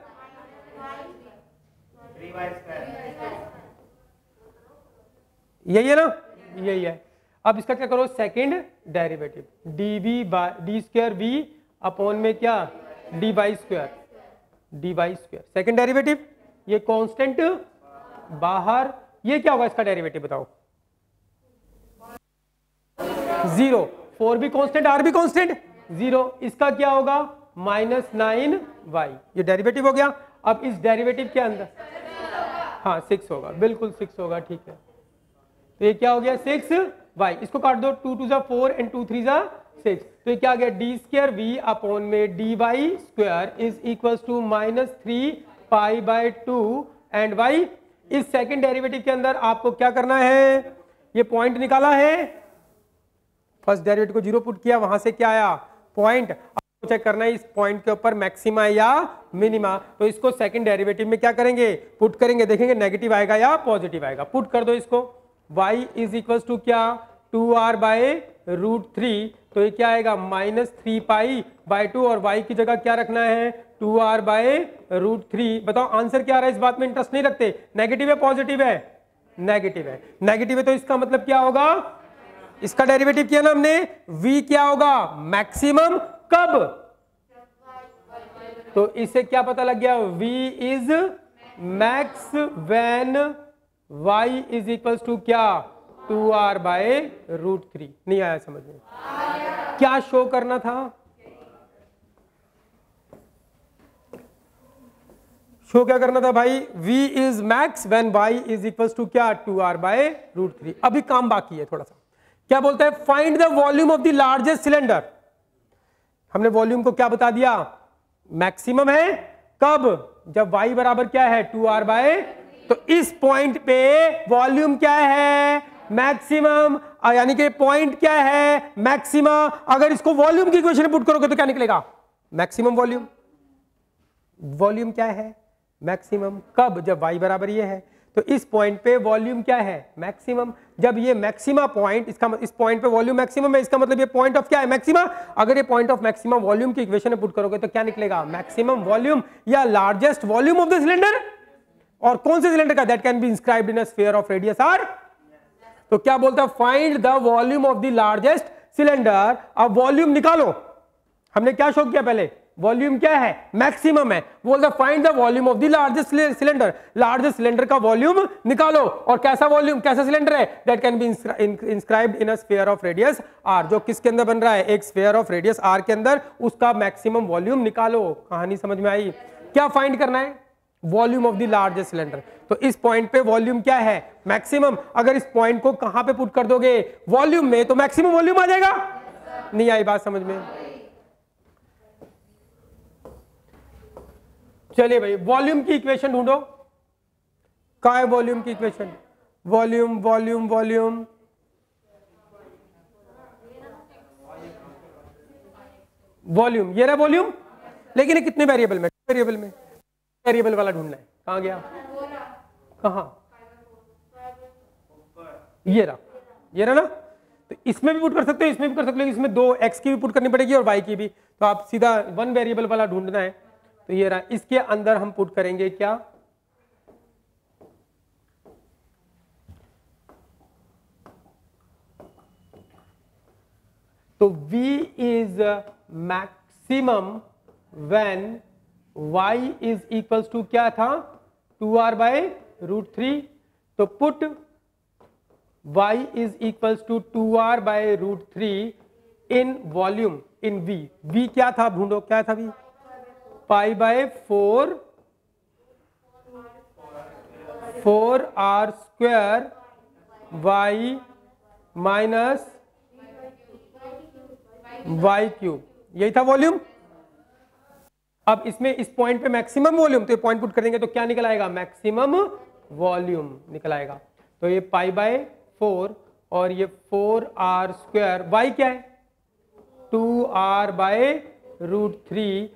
यही है ना, यही है। अब इसका क्या करो, second derivative, dv by D square v upon में क्या dy स्क्वायर, सेकंड डेरिवेटिव, ये कांस्टेंट बाहर, ये क्या होगा इसका डेरिवेटिव बताओ, 0, 4 भी कांस्टेंट r भी कांस्टेंट 0, इसका क्या होगा -9y, ये डेरिवेटिव हो गया। अब इस डेरिवेटिव के अंदर हाँ 6 होगा, बिल्कुल 6 होगा, ठीक है। तो ये क्या हो गया 6y, इसको काट दो, 2 2 4 एंड 2 3 6, तो ये क्या आ गया डी स्क्वायर वी अपॉन में dy square is equal to -3 pi by 2 and y। इस सेकंड डेरिवेटिव के अंदर आपको क्या करना है, ये पॉइंट निकाला है, फर्स्ट डेरिवेटिव को 0 पुट किया, वहां से क्या आया पॉइंट, आपको चेक करना है इस पॉइंट के ऊपर मैक्सिमा या मिनिमा, तो इसको सेकंड डेरिवेटिव में क्या करेंगे, पुट करेंगे, देखेंगे नेगेटिव आएगा या पॉजिटिव आएगा, पुट कर दो इसको, y इज इक्वल टू क्या 2r बाय रूट 3, तो ये क्या आएगा -3 पाई बाय 2, और y की जगह क्या रखना है 2r बाय रूट 3। बताओ आंसर क्या आ रहा है, इस बात में इंटरेस्ट नहीं रखते, नेगेटिव है पॉजिटिव है, नेगेटिव है, नेगेटिव है, तो इसका मतलब क्या होगा, इसका डेरिवेटिव किया ना हमने, v क्या होगा मैक्सिमम कब, तो इससे क्या पता लग गया, v is max when y is equal to क्या 2r बाय रूट 3। नहीं आया समझ में, क्या शो करना था, शो क्या करना था भाई, v is max when y is equal to क्या 2r बाय रूट 3। अभी काम बाकी है थोड़ा सा, क्या बोलता है, find the volume of the largest cylinder. हमने वॉल्यूम को क्या बता दिया, मैक्सिमम है कब, जब y बराबर क्या है 2r बाय, तो इस पॉइंट पे वॉल्यूम क्या है मैक्सिमम, यानी कि पॉइंट क्या है मैक्सिमा। अगर इसको वॉल्यूम की इक्वेशन में पुट करोगे तो क्या निकलेगा, मैक्सिमम वॉल्यूम, वॉल्यूम क्या है मैक्सिमम कब, जब y बराबर ये है, तो इस पॉइंट पे वॉल्यूम क्या है मैक्सिमम, जब ये मैक्सिमा पॉइंट, इसका इस पॉइंट पे वॉल्यूम मैक्सिमम है, इसका मतलब ये पॉइंट ऑफ क्या है मैक्सिमा। अगर ये पॉइंट ऑफ मैक्सिमम वॉल्यूम की इक्वेशन में पुट करोगे तो क्या निकलेगा, मैक्सिमम वॉल्यूम या largest volume of the cylinder, और कौन से सिलेंडर का, that can be inscribed in a sphere of radius r। तो क्या बोलता है, find the volume of the largest cylinder. अब वॉल्यूम निकालो, हमने क्या शो किया पहले, वॉल्यूम क्या है मैक्सिमम है, बोलता find the volume of the largest cylinder, largest cylinder का वॉल्यूम निकालो, और कैसा वॉल्यूम, कैसा सिलेंडर है, that can be inscribed in a sphere of radius r, जो किसके अंदर बन रहा है, एक स्फीयर ऑफ रेडियस r के अंदर, उसका मैक्सिमम वॉल्यूम निकालो। कहानी समझ में आई, क्या फाइंड करना है, volume of the largest cylinder. तो इस पॉइंट पे वॉल्यूम क्या है मैक्सिमम, अगर इस पॉइंट को कहां पे पुट कर दोगे वॉल्यूम में, तो मैक्सिमम वॉल्यूम आ जाएगा। नहीं आई बात समझ में, चलिए भाई वॉल्यूम की इक्वेशन ढूंढो, कहां है वॉल्यूम की equation, volume volume volume, volume ये रहा वॉल्यूम, लेकिन ये कितने वेरिएबल में, वेरिएबल में, वेरिएबल वाला ढूंढना है, कहां गया, कहां, ये रहा ना, तो इसमें भी पुट कर सकते हो, इसमें भी कर सकते हो, इसमें 2 x की भी पुट करनी पड़ेगी और y की भी, तो आप सीधा वन वेरिएबल वाला ढूंढना है, तो ये रहा, इसके अंदर हम पुट करेंगे क्या, तो v is maximum when y is equals to क्या था 2r/√3, तो put y is equals to 2r/√3 in volume in v, v क्या था ढूंढो, क्या था v, π/4 4r² y minus y³, यही था वॉल्यूम। अब इसमें इस पॉइंट पे मैक्सिमम वॉल्यूम, तो ये पॉइंट पुट कर देंगे तो क्या निकल आएगा, मैक्सिमम वॉल्यूम निकल आएगा। तो ये π/4 और ये 4r², y क्या है 2r/√3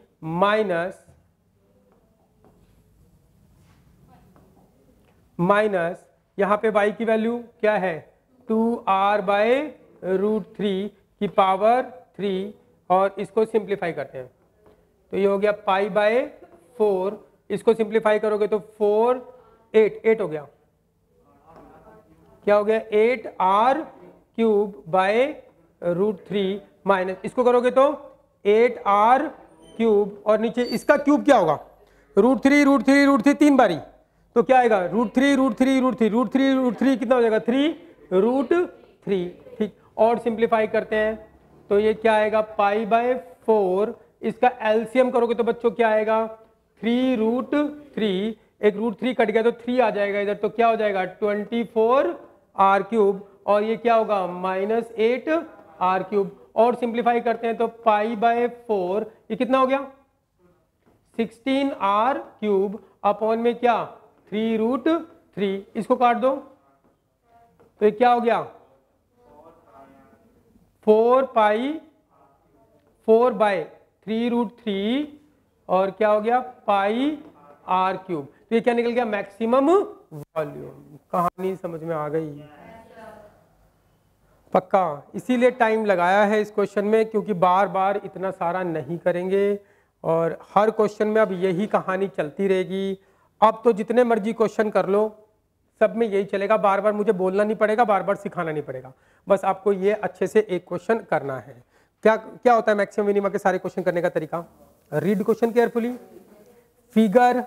माइनस यहां पे y की वैल्यू क्या है 2r/√3 की पावर 3, और इसको सिंप्लीफाई करते हैं तो ये हो गया π/4, इसको सिंप्लीफाई करोगे तो 8 हो गया, क्या हो गया 8r³ माइनस इसको करोगे तो 8r³ और नीचे इसका क्यूब क्या होगा √3 3 बारी, तो क्या आएगा √3 कितना हो जाएगा 3√3, ठीक। और सिंप्लीफाई करते हैं तो ये क्या आएगा π/4, इसका एलसीएम करोगे तो बच्चों क्या आएगा 3√3, एक √3 कट गया तो 3 आ जाएगा इधर, तो क्या हो जाएगा 24r³, और ये क्या होगा -8r³, और सिंप्लीफाई करते हैं तो π/4 ये कितना हो गया 16r³ अपॉन में क्या 3√3, इसको काट दो तो ये क्या हो गया 4/3√3 और क्या हो गया πr³, तो ये क्या निकल गया मैक्सिमम वॉल्यूम। कहानी समझ में आ गई पक्का, इसीलिए टाइम लगाया है इस क्वेश्चन में, क्योंकि बार बार इतना सारा नहीं करेंगे और हर क्वेश्चन में अब यही कहानी चलती रहेगी। अब तो जितने मर्जी क्वेश्चन कर लो सब में यही चलेगा, बार बार मुझे बोलना नहीं पड़ेगा, बार बार सिखाना नहीं पड़ेगा, बस आपको ये अच्छे से एक क्वेश्चन करना है। क्या क्या होता है मैक्सिमम मिनिमा के सारे क्वेश्चन करने का तरीका, रीड क्वेश्चन केयरफुली, फिगर,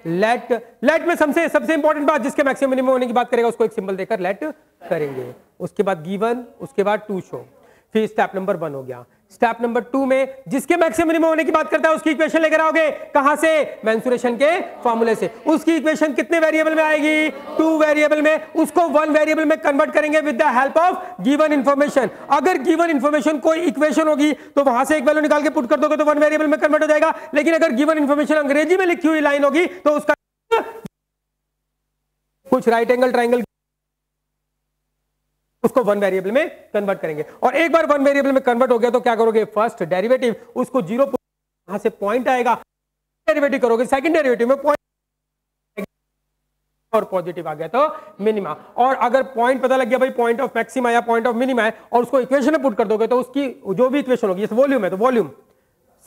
लेट में सबसे इंपॉर्टेंट बात जिसके मैक्सिमम मिनिमम होने की बात करेगा उसको एक सिंबल देकर लेट करेंगे, उसके बाद गिवन, उसके बाद टू शो, फिर स्टेप नंबर 1 हो गया। स्टेप नंबर 2 में जिसके मैक्सिमम मिनिमम होने की बात करता है उसकी इक्वेशन लेकर आओगे, कहां से, मेंसुरेशन के फॉर्मूले से। उसकी इक्वेशन कितने वेरिएबल में आएगी 2 वेरिएबल में, उसको 1 वेरिएबल में कन्वर्ट करेंगे with the help of given information. अगर गिवन इंफॉर्मेशन कोई इक्वेशन होगी तो वहां से एक वैल्यू निकाल के पुट कर दोगे तो 1 वेरिएबल में कन्वर्ट हो जाएगा, लेकिन अगर गिवन इंफॉर्मेशन अंग्रेजी में लिखी हुई लाइन होगी तो उसका कुछ राइट एंगल ट्राइंगल उसको 1 वेरिएबल में कन्वर्ट करेंगे। और एक बार 1 वेरिएबल में कन्वर्ट हो गया तो क्या करोगे, फर्स्ट डेरिवेटिव उसको 0 यहां से पॉइंट आएगा, डेरिवेटिव करोगे सेकंड डेरिवेटिव में पॉइंट और पॉजिटिव आ गया तो मिनिमा। और अगर पॉइंट पता लग गया भाई पॉइंट ऑफ मैक्सिमा या पॉइंट ऑफ मिनिमा है और उसको इक्वेशन में पुट कर दोगे तो उसकी जो भी इक्वेशन होगी, जैसे वॉल्यूम है तो वॉल्यूम,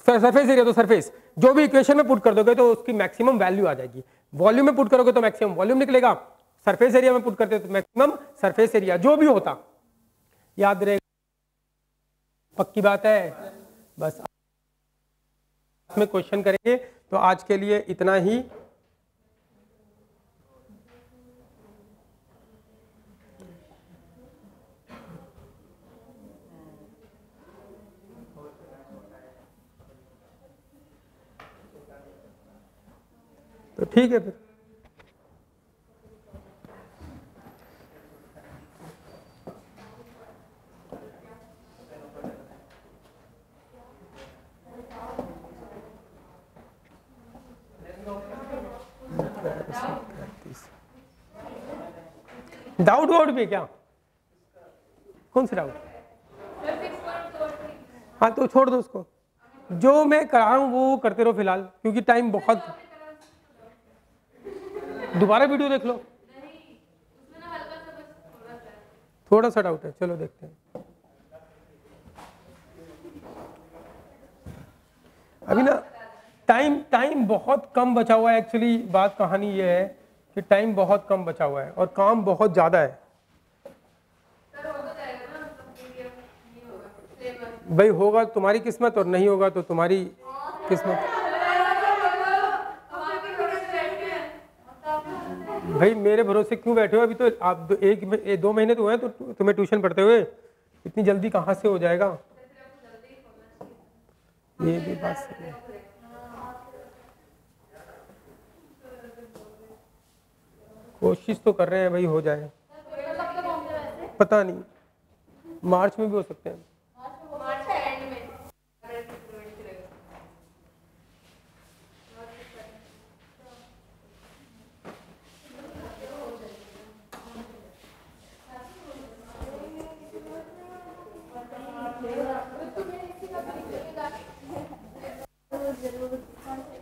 सरफेस एरिया तो सरफेस, जो भी इक्वेशन में पुट कर दोगे तो उसकी मैक्सिमम वैल्यू आ जाएगी। वॉल्यूम में पुट करोगे तो मैक्सिमम वॉल्यूम निकलेगा, सरफेस एरिया में पुट करते तो मैक्सिमम सरफेस एरिया, जो भी होता याद रहेगा, पक्की बात है। बस में क्वेश्चन करेंगे, तो आज के लिए इतना ही। तो ठीक है फिर डाउट वाउट भी क्या, कौन सा डाउट, हाँ तो छोड़ दो उसको, जो मैं करा रहा हूं वो करते रहो फिलहाल, क्योंकि टाइम बहुत, दोबारा वीडियो देख लो, थोड़ा सा डाउट है, चलो देखते हैं। अभी ना टाइम बहुत कम बचा हुआ है। एक्चुअली बात कहानी ये है कि टाइम बहुत कम बचा हुआ है और काम बहुत ज़्यादा है। भाई होगा तुम्हारी किस्मत और नहीं होगा तो तुम्हारी किस्मत। भाई मेरे भरोसे क्यों बैठे हो? अभी तो आप 1-2 महीने तो हुए तो तुम्हें ट्यूशन पढ़ते हुए, इतनी जल्दी कहाँ से हो जाएगा? ये भी बात सही है। कोशिश तो कर रहे हैं भाई हो जाए, पता नहीं मार्च में भी हो सकते हैं। जरूर